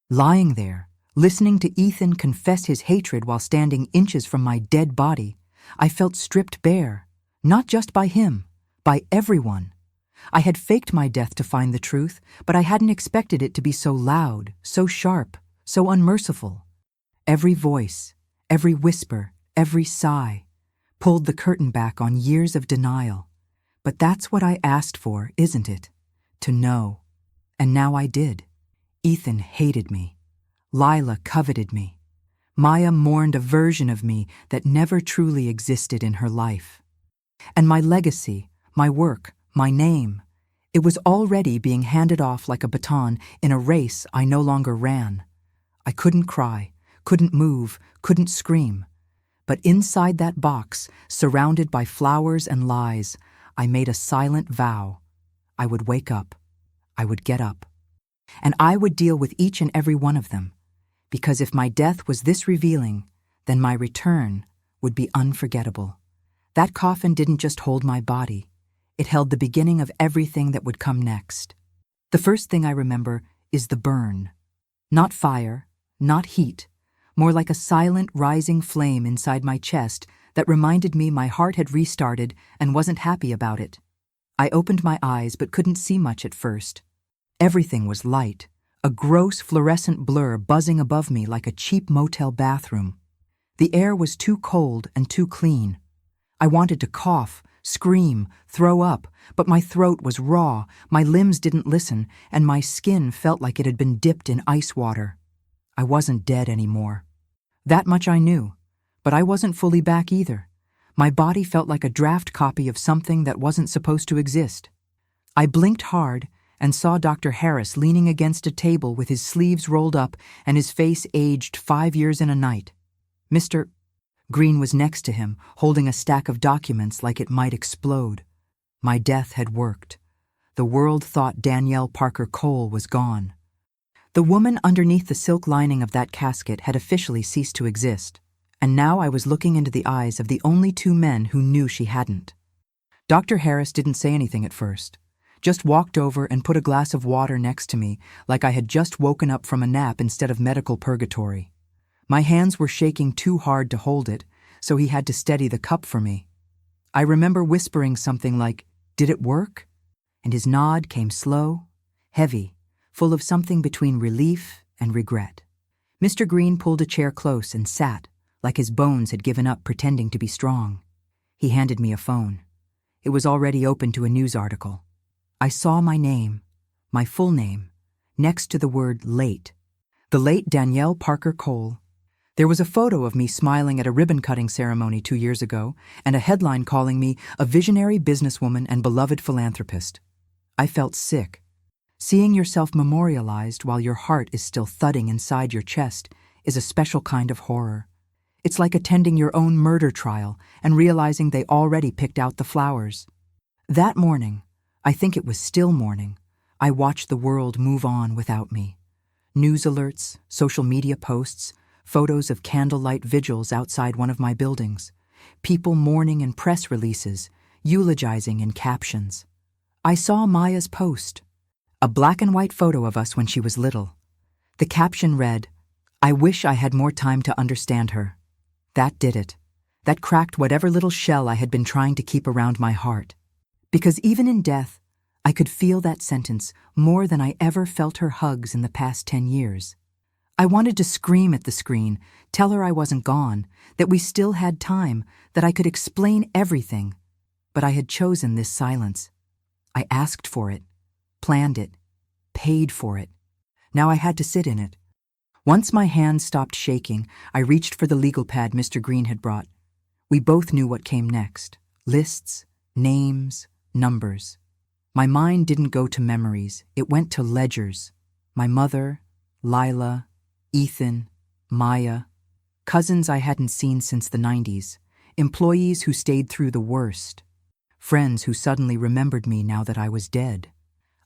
Lying there, listening to Ethan confess his hatred while standing inches from my dead body, I felt stripped bare, not just by him, by everyone. I had faked my death to find the truth, but I hadn't expected it to be so loud, so sharp, so unmerciful. Every voice, every whisper, every sigh, pulled the curtain back on years of denial. But that's what I asked for, isn't it? To know. And now I did. Ethan hated me. Lila coveted me. Maya mourned a version of me that never truly existed in her life. And my legacy, my work, my name. It was already being handed off like a baton in a race I no longer ran. I couldn't cry, couldn't move, couldn't scream. But inside that box, surrounded by flowers and lies, I made a silent vow. I would wake up. I would get up. And I would deal with each and every one of them. Because if my death was this revealing, then my return would be unforgettable. That coffin didn't just hold my body. It held the beginning of everything that would come next. The first thing I remember is the burn. Not fire, not heat, more like a silent rising flame inside my chest that reminded me my heart had restarted and wasn't happy about it. I opened my eyes but couldn't see much at first. Everything was light, a gross fluorescent blur buzzing above me like a cheap motel bathroom. The air was too cold and too clean. I wanted to cough, scream, throw up, but my throat was raw, my limbs didn't listen, and my skin felt like it had been dipped in ice water. I wasn't dead anymore. That much I knew, but I wasn't fully back either. My body felt like a draft copy of something that wasn't supposed to exist. I blinked hard and saw Dr. Harris leaning against a table with his sleeves rolled up and his face aged 5 years in a night. Mr. Green was next to him, holding a stack of documents like it might explode. My death had worked. The world thought Danielle Parker Cole was gone. The woman underneath the silk lining of that casket had officially ceased to exist, and now I was looking into the eyes of the only 2 men who knew she hadn't. Dr. Harris didn't say anything at first, just walked over and put a glass of water next to me like I had just woken up from a nap instead of medical purgatory. My hands were shaking too hard to hold it, so he had to steady the cup for me. I remember whispering something like, "Did it work?" And his nod came slow, heavy, full of something between relief and regret. Mr. Green pulled a chair close and sat, like his bones had given up pretending to be strong. He handed me a phone. It was already open to a news article. I saw my name, my full name, next to the word late. The late Danielle Parker Cole. There was a photo of me smiling at a ribbon-cutting ceremony 2 years ago, and a headline calling me a visionary businesswoman and beloved philanthropist. I felt sick. Seeing yourself memorialized while your heart is still thudding inside your chest is a special kind of horror. It's like attending your own murder trial and realizing they already picked out the flowers. That morning, I think it was still morning, I watched the world move on without me. News alerts, social media posts, photos of candlelight vigils outside one of my buildings, people mourning in press releases, eulogizing in captions. I saw Maya's post, a black and white photo of us when she was little. The caption read, "I wish I had more time to understand her." That did it. That cracked whatever little shell I had been trying to keep around my heart. Because even in death, I could feel that sentence more than I ever felt her hugs in the past 10 years. I wanted to scream at the screen, tell her I wasn't gone, that we still had time, that I could explain everything. But I had chosen this silence. I asked for it, planned it, paid for it. Now I had to sit in it. Once my hands stopped shaking, I reached for the legal pad Mr. Green had brought. We both knew what came next. Lists, names, numbers. My mind didn't go to memories. It went to ledgers. My mother, Lila, Ethan, Maya, cousins I hadn't seen since the 90s, employees who stayed through the worst, friends who suddenly remembered me now that I was dead.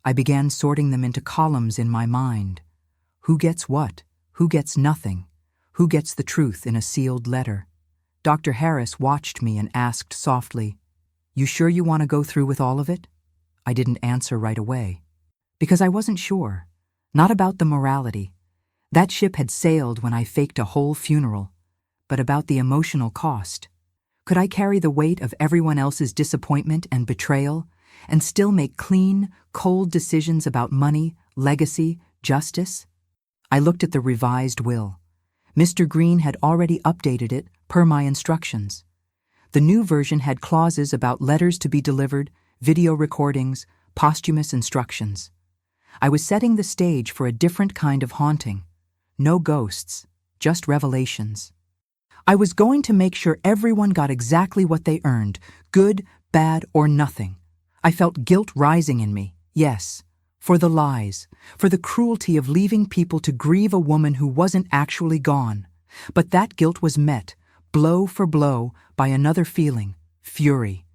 I began sorting them into columns in my mind. Who gets what? Who gets nothing? Who gets the truth in a sealed letter? Dr. Harris watched me and asked softly, "You sure you want to go through with all of it?" I didn't answer right away. Because I wasn't sure. Not about the morality. That ship had sailed when I faked a whole funeral. But about the emotional cost. Could I carry the weight of everyone else's disappointment and betrayal and still make clean, cold decisions about money, legacy, justice? I looked at the revised will. Mr. Green had already updated it per my instructions. The new version had clauses about letters to be delivered, video recordings, posthumous instructions. I was setting the stage for a different kind of haunting. No ghosts, just revelations. I was going to make sure everyone got exactly what they earned, good, bad, or nothing. I felt guilt rising in me, yes, for the lies, for the cruelty of leaving people to grieve a woman who wasn't actually gone. But that guilt was met, blow for blow, by another feeling, fury.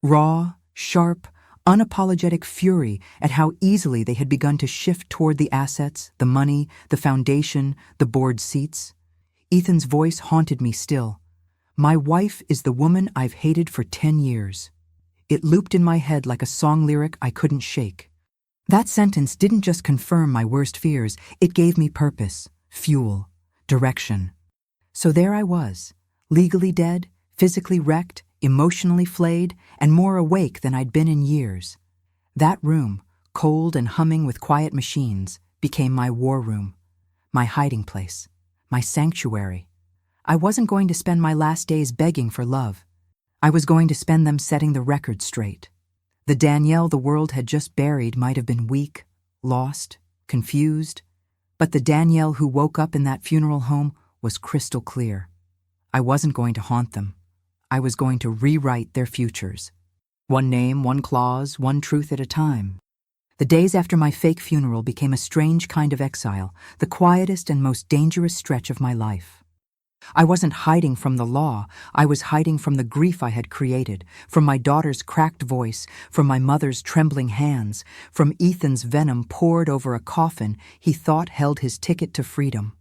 Raw, sharp, unapologetic fury at how easily they had begun to shift toward the assets, the money, the foundation, the board seats. Ethan's voice haunted me still. My wife is the woman I've hated for 10 years. It looped in my head like a song lyric I couldn't shake. That sentence didn't just confirm my worst fears, it gave me purpose, fuel, direction. So there I was, legally dead, physically wrecked, emotionally flayed, and more awake than I'd been in years. That room, cold and humming with quiet machines, became my war room, my hiding place, my sanctuary. I wasn't going to spend my last days begging for love. I was going to spend them setting the record straight. The Danielle the world had just buried might have been weak, lost, confused, but the Danielle who woke up in that funeral home was crystal clear. I wasn't going to haunt them. I was going to rewrite their futures. One name, one clause, one truth at a time. The days after my fake funeral became a strange kind of exile, the quietest and most dangerous stretch of my life. I wasn't hiding from the law, I was hiding from the grief I had created, from my daughter's cracked voice, from my mother's trembling hands, from Ethan's venom poured over a coffin he thought held his ticket to freedom.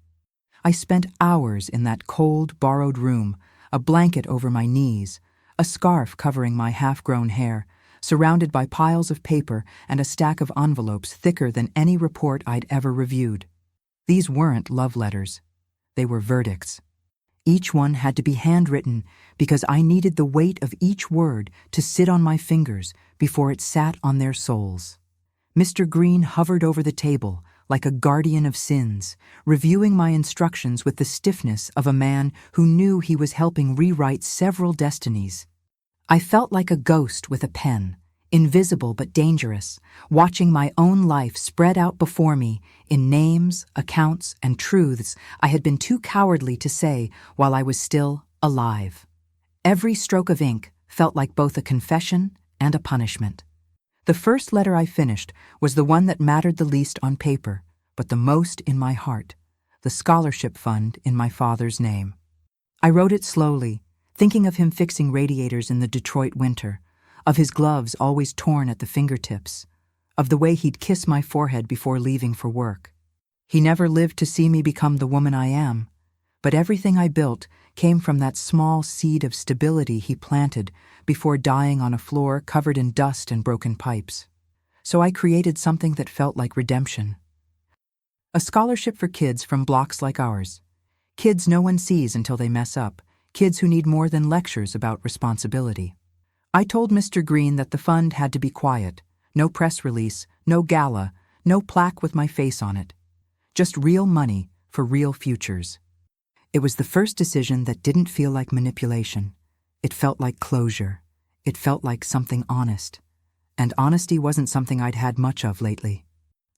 I spent hours in that cold, borrowed room, a blanket over my knees, a scarf covering my half-grown hair, surrounded by piles of paper and a stack of envelopes thicker than any report I'd ever reviewed. These weren't love letters. They were verdicts. Each one had to be handwritten because I needed the weight of each word to sit on my fingers before it sat on their souls. Mr. Green hovered over the table like a guardian of sins, reviewing my instructions with the stiffness of a man who knew he was helping rewrite several destinies. I felt like a ghost with a pen, invisible but dangerous, watching my own life spread out before me in names, accounts, and truths I had been too cowardly to say while I was still alive. Every stroke of ink felt like both a confession and a punishment. The first letter I finished was the one that mattered the least on paper, but the most in my heart, the scholarship fund in my father's name. I wrote it slowly, thinking of him fixing radiators in the Detroit winter, of his gloves always torn at the fingertips, of the way he'd kiss my forehead before leaving for work. He never lived to see me become the woman I am, but everything I built came from that small seed of stability he planted before dying on a floor covered in dust and broken pipes. So I created something that felt like redemption. A scholarship for kids from blocks like ours. Kids no one sees until they mess up, kids who need more than lectures about responsibility. I told Mr. Green that the fund had to be quiet, no press release, no gala, no plaque with my face on it. Just real money for real futures. It was the first decision that didn't feel like manipulation. It felt like closure. It felt like something honest. And honesty wasn't something I'd had much of lately.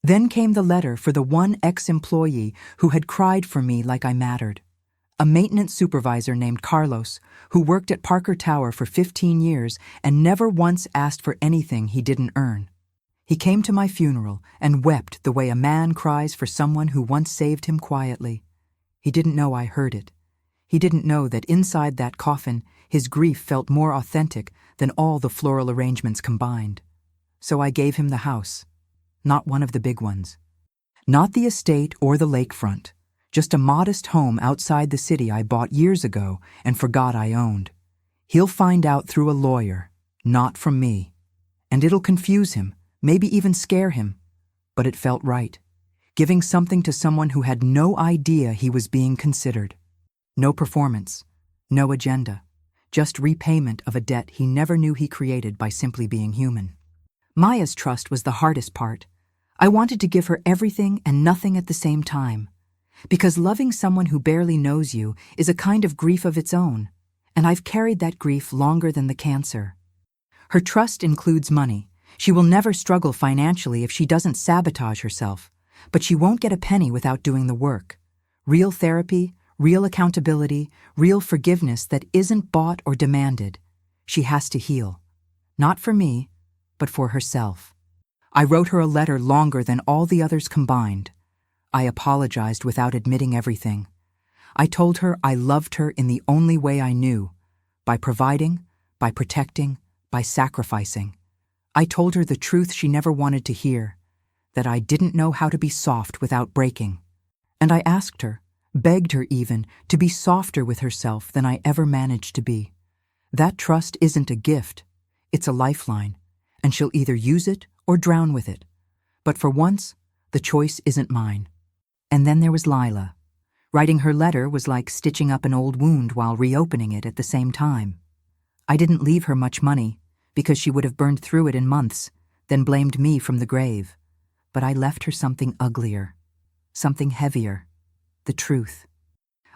Then came the letter for the one ex-employee who had cried for me like I mattered. A maintenance supervisor named Carlos, who worked at Parker Tower for 15 years and never once asked for anything he didn't earn. He came to my funeral and wept the way a man cries for someone who once saved him quietly. He didn't know I heard it. He didn't know that inside that coffin, his grief felt more authentic than all the floral arrangements combined. So I gave him the house. Not one of the big ones. Not the estate or the lakefront. Just a modest home outside the city I bought years ago and forgot I owned. He'll find out through a lawyer, not from me. And it'll confuse him, maybe even scare him. But it felt right. Giving something to someone who had no idea he was being considered. No performance, no agenda, just repayment of a debt he never knew he created by simply being human. Maya's trust was the hardest part. I wanted to give her everything and nothing at the same time. Because loving someone who barely knows you is a kind of grief of its own, and I've carried that grief longer than the cancer. Her trust includes money. She will never struggle financially if she doesn't sabotage herself, but she won't get a penny without doing the work. Real therapy, real accountability, real forgiveness that isn't bought or demanded. She has to heal. Not for me, but for herself. I wrote her a letter longer than all the others combined. I apologized without admitting everything. I told her I loved her in the only way I knew, by providing, by protecting, by sacrificing. I told her the truth she never wanted to hear, that I didn't know how to be soft without breaking. And I asked her, begged her even, to be softer with herself than I ever managed to be. That trust isn't a gift, it's a lifeline, and she'll either use it or drown with it. But for once, the choice isn't mine. And then there was Lila. Writing her letter was like stitching up an old wound while reopening it at the same time. I didn't leave her much money, because she would have burned through it in months, then blamed me from the grave. But I left her something uglier, something heavier, the truth.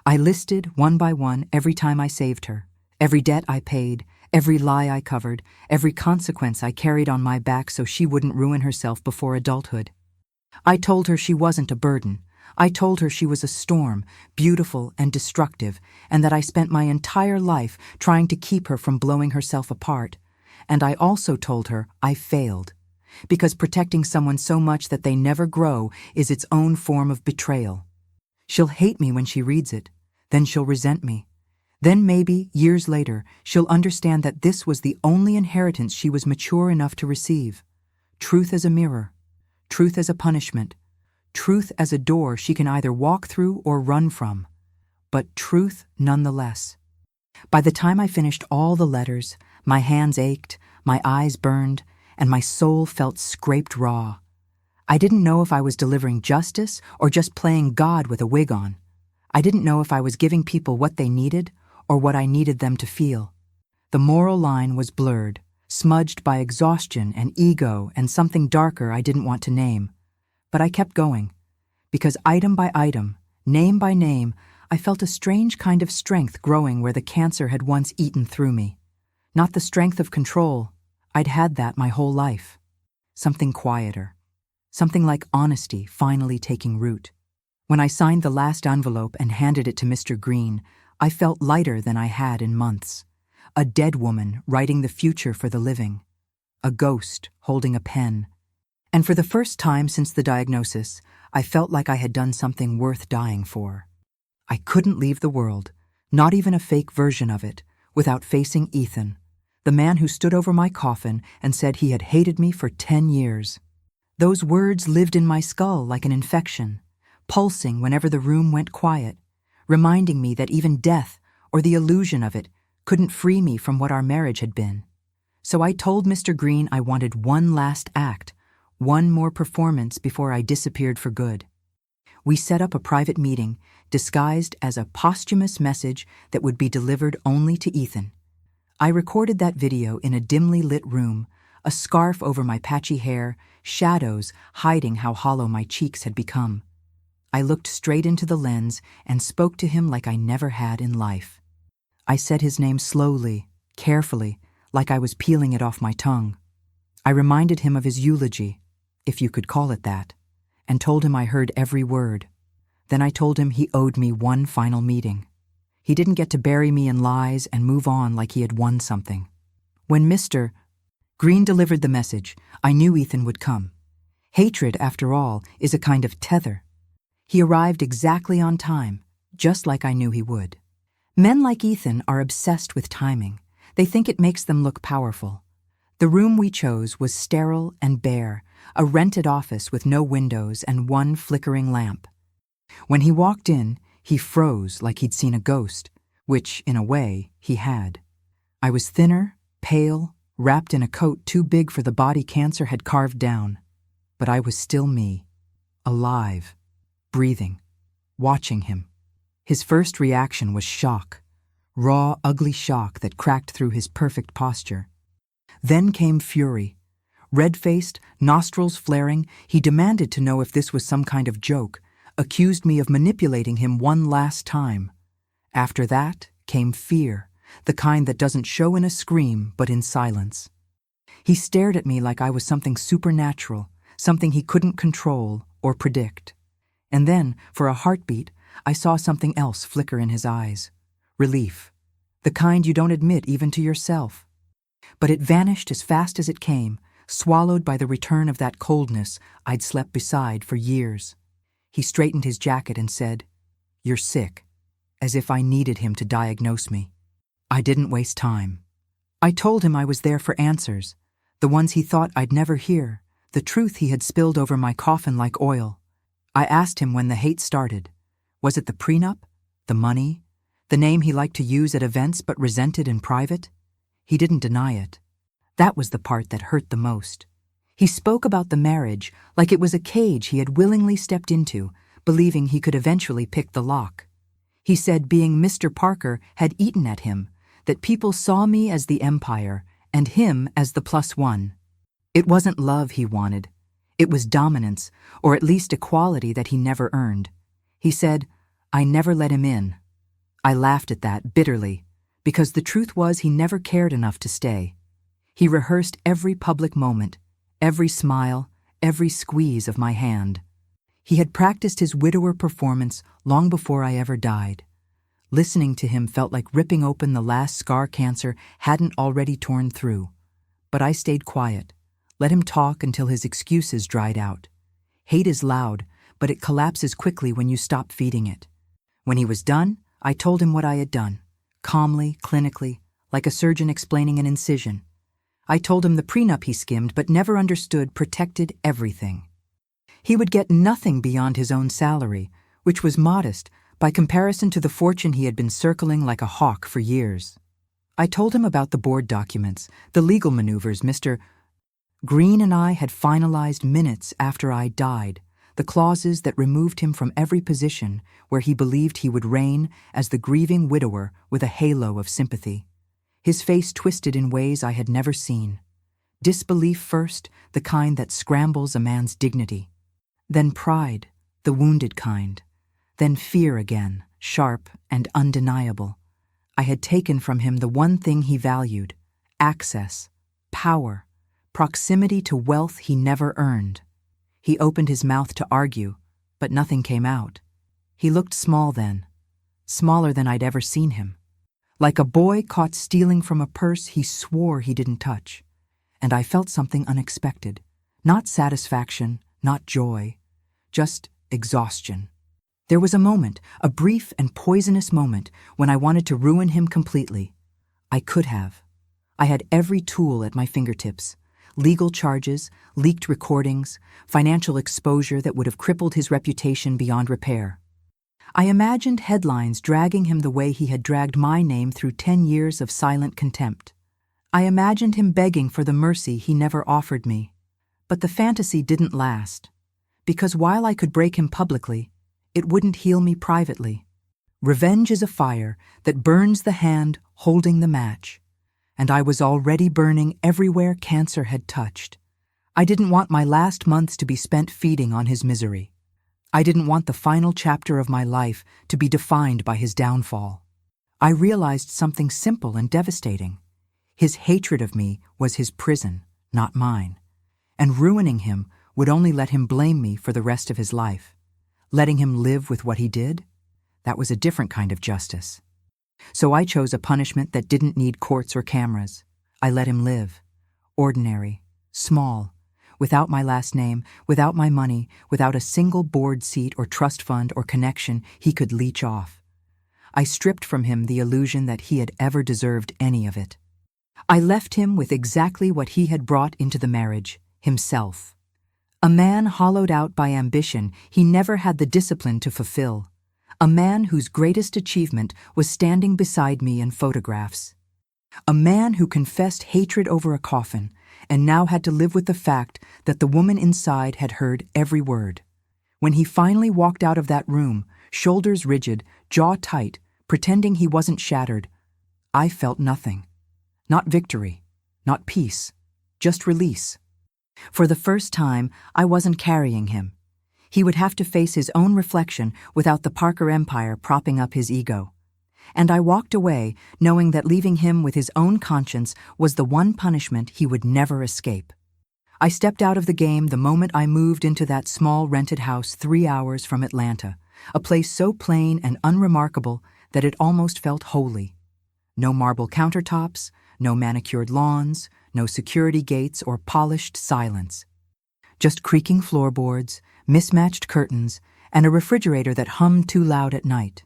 I listed, one by one, every time I saved her, every debt I paid, every lie I covered, every consequence I carried on my back so she wouldn't ruin herself before adulthood. I told her she wasn't a burden. I told her she was a storm, beautiful and destructive, and that I spent my entire life trying to keep her from blowing herself apart. And I also told her I failed, because protecting someone so much that they never grow is its own form of betrayal. She'll hate me when she reads it, then she'll resent me. Then maybe, years later, she'll understand that this was the only inheritance she was mature enough to receive. Truth as a mirror, truth as a punishment, truth as a door she can either walk through or run from, but truth nonetheless. By the time I finished all the letters, my hands ached, my eyes burned, and my soul felt scraped raw. I didn't know if I was delivering justice or just playing God with a wig on. I didn't know if I was giving people what they needed or what I needed them to feel. The moral line was blurred, smudged by exhaustion and ego and something darker I didn't want to name. But I kept going, because item by item, name by name, I felt a strange kind of strength growing where the cancer had once eaten through me. Not the strength of control. I'd had that my whole life. Something quieter. Something like honesty finally taking root. When I signed the last envelope and handed it to Mr. Green, I felt lighter than I had in months. A dead woman writing the future for the living. A ghost holding a pen. And for the first time since the diagnosis, I felt like I had done something worth dying for. I couldn't leave the world, not even a fake version of it, without facing Ethan, the man who stood over my coffin and said he had hated me for 10 years. Those words lived in my skull like an infection, pulsing whenever the room went quiet, reminding me that even death, or the illusion of it, couldn't free me from what our marriage had been. So I told Mr. Green I wanted one last act, one more performance before I disappeared for good. We set up a private meeting, disguised as a posthumous message that would be delivered only to Ethan. I recorded that video in a dimly lit room, a scarf over my patchy hair, shadows hiding how hollow my cheeks had become. I looked straight into the lens and spoke to him like I never had in life. I said his name slowly, carefully, like I was peeling it off my tongue. I reminded him of his eulogy, if you could call it that, and told him I heard every word. Then I told him he owed me one final meeting. He didn't get to bury me in lies and move on like he had won something. When Mr. Green delivered the message, I knew Ethan would come. Hatred, after all, is a kind of tether. He arrived exactly on time, just like I knew he would. Men like Ethan are obsessed with timing. They think it makes them look powerful. The room we chose was sterile and bare, a rented office with no windows and one flickering lamp. When he walked in, he froze like he'd seen a ghost, which, in a way, he had. I was thinner, pale, wrapped in a coat too big for the body cancer had carved down. But I was still me, alive, breathing, watching him. His first reaction was shock, raw, ugly shock that cracked through his perfect posture. Then came fury. Red-faced, nostrils flaring, he demanded to know if this was some kind of joke, accused me of manipulating him one last time. After that came fear, the kind that doesn't show in a scream but in silence. He stared at me like I was something supernatural, something he couldn't control or predict. And then, for a heartbeat, I saw something else flicker in his eyes. Relief. The kind you don't admit even to yourself. But it vanished as fast as it came, swallowed by the return of that coldness I'd slept beside for years. He straightened his jacket and said, "You're sick," as if I needed him to diagnose me. I didn't waste time. I told him I was there for answers, the ones he thought I'd never hear, the truth he had spilled over my coffin like oil. I asked him when the hate started. Was it the prenup? The money? The name he liked to use at events but resented in private? He didn't deny it. That was the part that hurt the most. He spoke about the marriage like it was a cage he had willingly stepped into, believing he could eventually pick the lock. He said being Mr. Parker had eaten at him, that people saw me as the empire and him as the +1. It wasn't love he wanted. It was dominance, or at least equality that he never earned. He said, "I never let him in." I laughed at that bitterly, because the truth was he never cared enough to stay. He rehearsed every public moment, every smile, every squeeze of my hand. He had practiced his widower performance long before I ever died. Listening to him felt like ripping open the last scar cancer hadn't already torn through. But I stayed quiet, let him talk until his excuses dried out. Hate is loud, but it collapses quickly when you stop feeding it. When he was done, I told him what I had done, calmly, clinically, like a surgeon explaining an incision. I told him the prenup he skimmed but never understood protected everything. He would get nothing beyond his own salary, which was modest by comparison to the fortune he had been circling like a hawk for years. I told him about the board documents, the legal maneuvers Mr. Green and I had finalized minutes after I died, the clauses that removed him from every position where he believed he would reign as the grieving widower with a halo of sympathy. His face twisted in ways I had never seen. Disbelief first, the kind that scrambles a man's dignity. Then pride, the wounded kind. Then fear again, sharp and undeniable. I had taken from him the one thing he valued: access, power, proximity to wealth he never earned. He opened his mouth to argue, but nothing came out. He looked small then, smaller than I'd ever seen him. Like a boy caught stealing from a purse he swore he didn't touch. And I felt something unexpected. Not satisfaction, not joy, just exhaustion. There was a moment, a brief and poisonous moment, when I wanted to ruin him completely. I could have. I had every tool at my fingertips. Legal charges, leaked recordings, financial exposure that would have crippled his reputation beyond repair. I imagined headlines dragging him the way he had dragged my name through 10 years of silent contempt. I imagined him begging for the mercy he never offered me. But the fantasy didn't last, because while I could break him publicly, it wouldn't heal me privately. Revenge is a fire that burns the hand holding the match, and I was already burning everywhere cancer had touched. I didn't want my last months to be spent feeding on his misery. I didn't want the final chapter of my life to be defined by his downfall. I realized something simple and devastating. His hatred of me was his prison, not mine, and ruining him would only let him blame me for the rest of his life. Letting him live with what he did? That was a different kind of justice. So I chose a punishment that didn't need courts or cameras. I let him live. Ordinary, small, without my last name, without my money, without a single board seat or trust fund or connection he could leech off. I stripped from him the illusion that he had ever deserved any of it. I left him with exactly what he had brought into the marriage, himself. A man hollowed out by ambition he never had the discipline to fulfill. A man whose greatest achievement was standing beside me in photographs. A man who confessed hatred over a coffin and now had to live with the fact that the woman inside had heard every word. When he finally walked out of that room, shoulders rigid, jaw tight, pretending he wasn't shattered, I felt nothing. Not victory, not peace, just release. For the first time, I wasn't carrying him. He would have to face his own reflection without the Parker Empire propping up his ego. And I walked away knowing that leaving him with his own conscience was the one punishment he would never escape. I stepped out of the game the moment I moved into that small rented house 3 hours from Atlanta, a place so plain and unremarkable that it almost felt holy. No marble countertops, no manicured lawns, no security gates or polished silence. Just creaking floorboards, mismatched curtains, and a refrigerator that hummed too loud at night.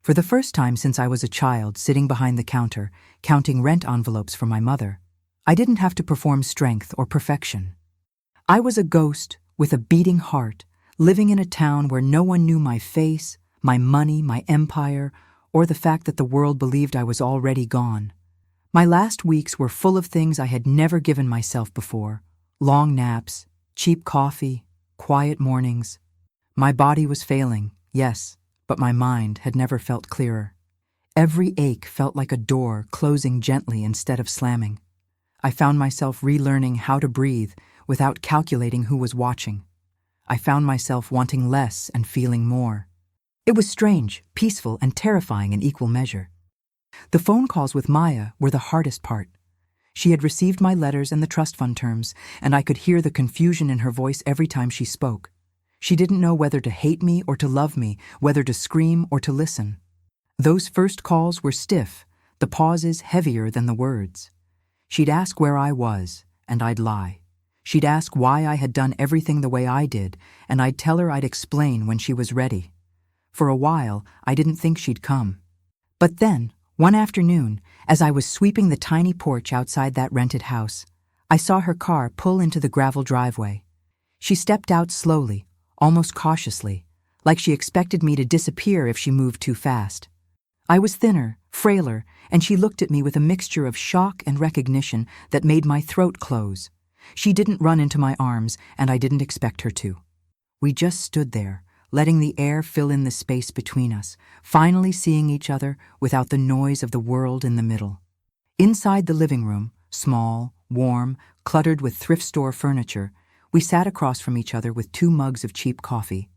For the first time since I was a child sitting behind the counter, counting rent envelopes for my mother, I didn't have to perform strength or perfection. I was a ghost with a beating heart, living in a town where no one knew my face, my money, my empire, or the fact that the world believed I was already gone. My last weeks were full of things I had never given myself before: long naps, cheap coffee, quiet mornings. My body was failing, yes, but my mind had never felt clearer. Every ache felt like a door closing gently instead of slamming. I found myself relearning how to breathe without calculating who was watching. I found myself wanting less and feeling more. It was strange, peaceful, and terrifying in equal measure. The phone calls with Maya were the hardest part. She had received my letters and the trust fund terms, and I could hear the confusion in her voice every time she spoke. She didn't know whether to hate me or to love me, whether to scream or to listen. Those first calls were stiff, the pauses heavier than the words. She'd ask where I was, and I'd lie. She'd ask why I had done everything the way I did, and I'd tell her I'd explain when she was ready. For a while, I didn't think she'd come. But then, one afternoon, as I was sweeping the tiny porch outside that rented house, I saw her car pull into the gravel driveway. She stepped out slowly, almost cautiously, like she expected me to disappear if she moved too fast. I was thinner, frailer, and she looked at me with a mixture of shock and recognition that made my throat close. She didn't run into my arms, and I didn't expect her to. We just stood there, letting the air fill in the space between us, finally seeing each other without the noise of the world in the middle. Inside the living room, small, warm, cluttered with thrift store furniture, we sat across from each other with 2 mugs of cheap coffee.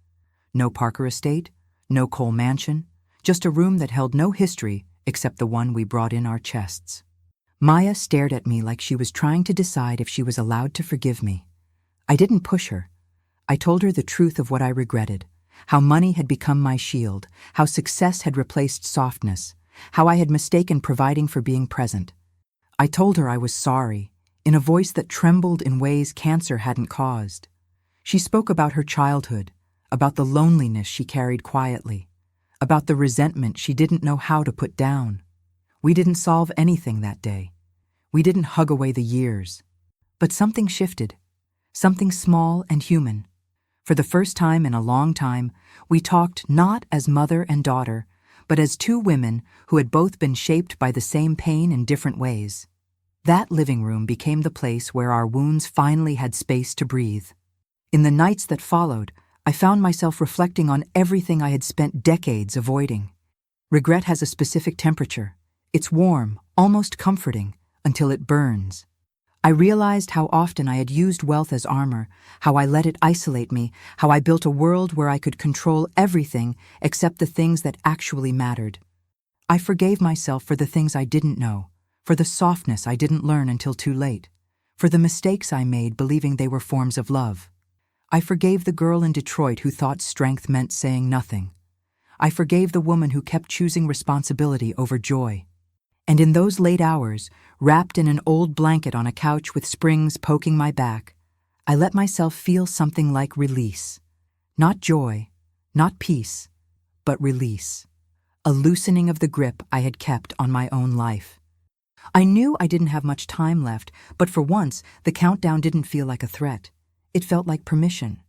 No Parker estate, no Cole mansion, just a room that held no history except the one we brought in our chests. Maya stared at me like she was trying to decide if she was allowed to forgive me. I didn't push her. I told her the truth of what I regretted, how money had become my shield, how success had replaced softness, how I had mistaken providing for being present. I told her I was sorry, in a voice that trembled in ways cancer hadn't caused. She spoke about her childhood, about the loneliness she carried quietly, about the resentment she didn't know how to put down. We didn't solve anything that day. We didn't hug away the years. But something shifted, something small and human. For the first time in a long time, we talked not as mother and daughter, but as 2 women who had both been shaped by the same pain in different ways. That living room became the place where our wounds finally had space to breathe. In the nights that followed, I found myself reflecting on everything I had spent decades avoiding. Regret has a specific temperature. It's warm, almost comforting, until it burns. I realized how often I had used wealth as armor, how I let it isolate me, how I built a world where I could control everything except the things that actually mattered. I forgave myself for the things I didn't know, for the softness I didn't learn until too late, for the mistakes I made believing they were forms of love. I forgave the girl in Detroit who thought strength meant saying nothing. I forgave the woman who kept choosing responsibility over joy. And in those late hours, wrapped in an old blanket on a couch with springs poking my back, I let myself feel something like release. Not joy, not peace, but release. A loosening of the grip I had kept on my own life. I knew I didn't have much time left, but for once, the countdown didn't feel like a threat. It felt like permission.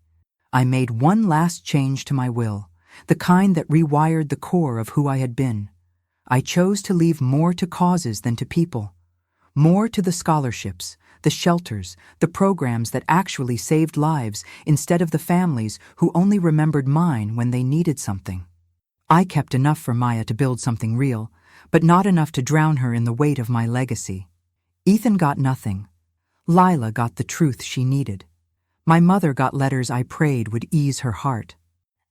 I made one last change to my will, the kind that rewired the core of who I had been. I chose to leave more to causes than to people. More to the scholarships, the shelters, the programs that actually saved lives instead of the families who only remembered mine when they needed something. I kept enough for Maya to build something real, but not enough to drown her in the weight of my legacy. Ethan got nothing. Lila got the truth she needed. My mother got letters I prayed would ease her heart.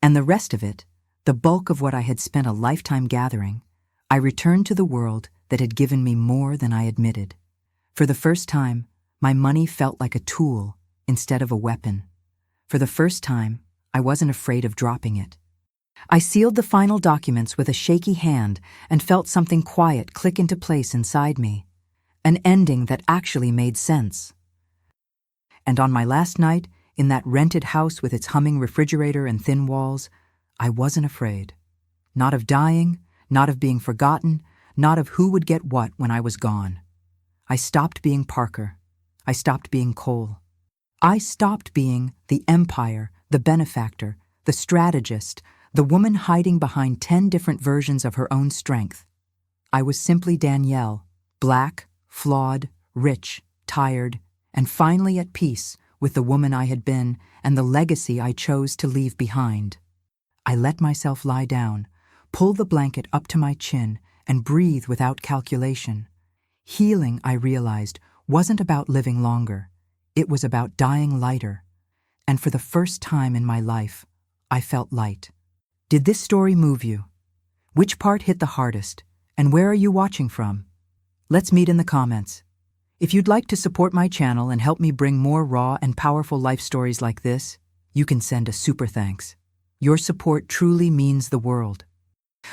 And the rest of it, the bulk of what I had spent a lifetime gathering, I returned to the world that had given me more than I admitted. For the first time, my money felt like a tool instead of a weapon. For the first time, I wasn't afraid of dropping it. I sealed the final documents with a shaky hand and felt something quiet click into place inside me. an ending that actually made sense. And on my last night, in that rented house with its humming refrigerator and thin walls, I wasn't afraid. Not of dying, not of being forgotten, not of who would get what when I was gone. I stopped being Parker. I stopped being Cole. I stopped being the empire, the benefactor, the strategist, the woman hiding behind 10 different versions of her own strength. I was simply Danielle, black, flawed, rich, tired, and finally at peace with the woman I had been and the legacy I chose to leave behind. I let myself lie down, pull the blanket up to my chin, and breathe without calculation. Healing, I realized, wasn't about living longer. It was about dying lighter. And for the first time in my life, I felt light. Did this story move you? Which part hit the hardest? And where are you watching from? Let's meet in the comments. If you'd like to support my channel and help me bring more raw and powerful life stories like this, you can send a super thanks. Your support truly means the world.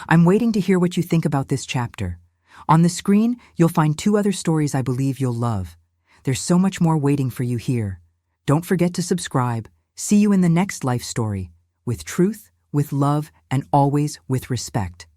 I'm waiting to hear what you think about this chapter. On the screen, you'll find 2 other stories I believe you'll love. There's so much more waiting for you here. Don't forget to subscribe. See you in the next life story, with truth, with love, and always with respect.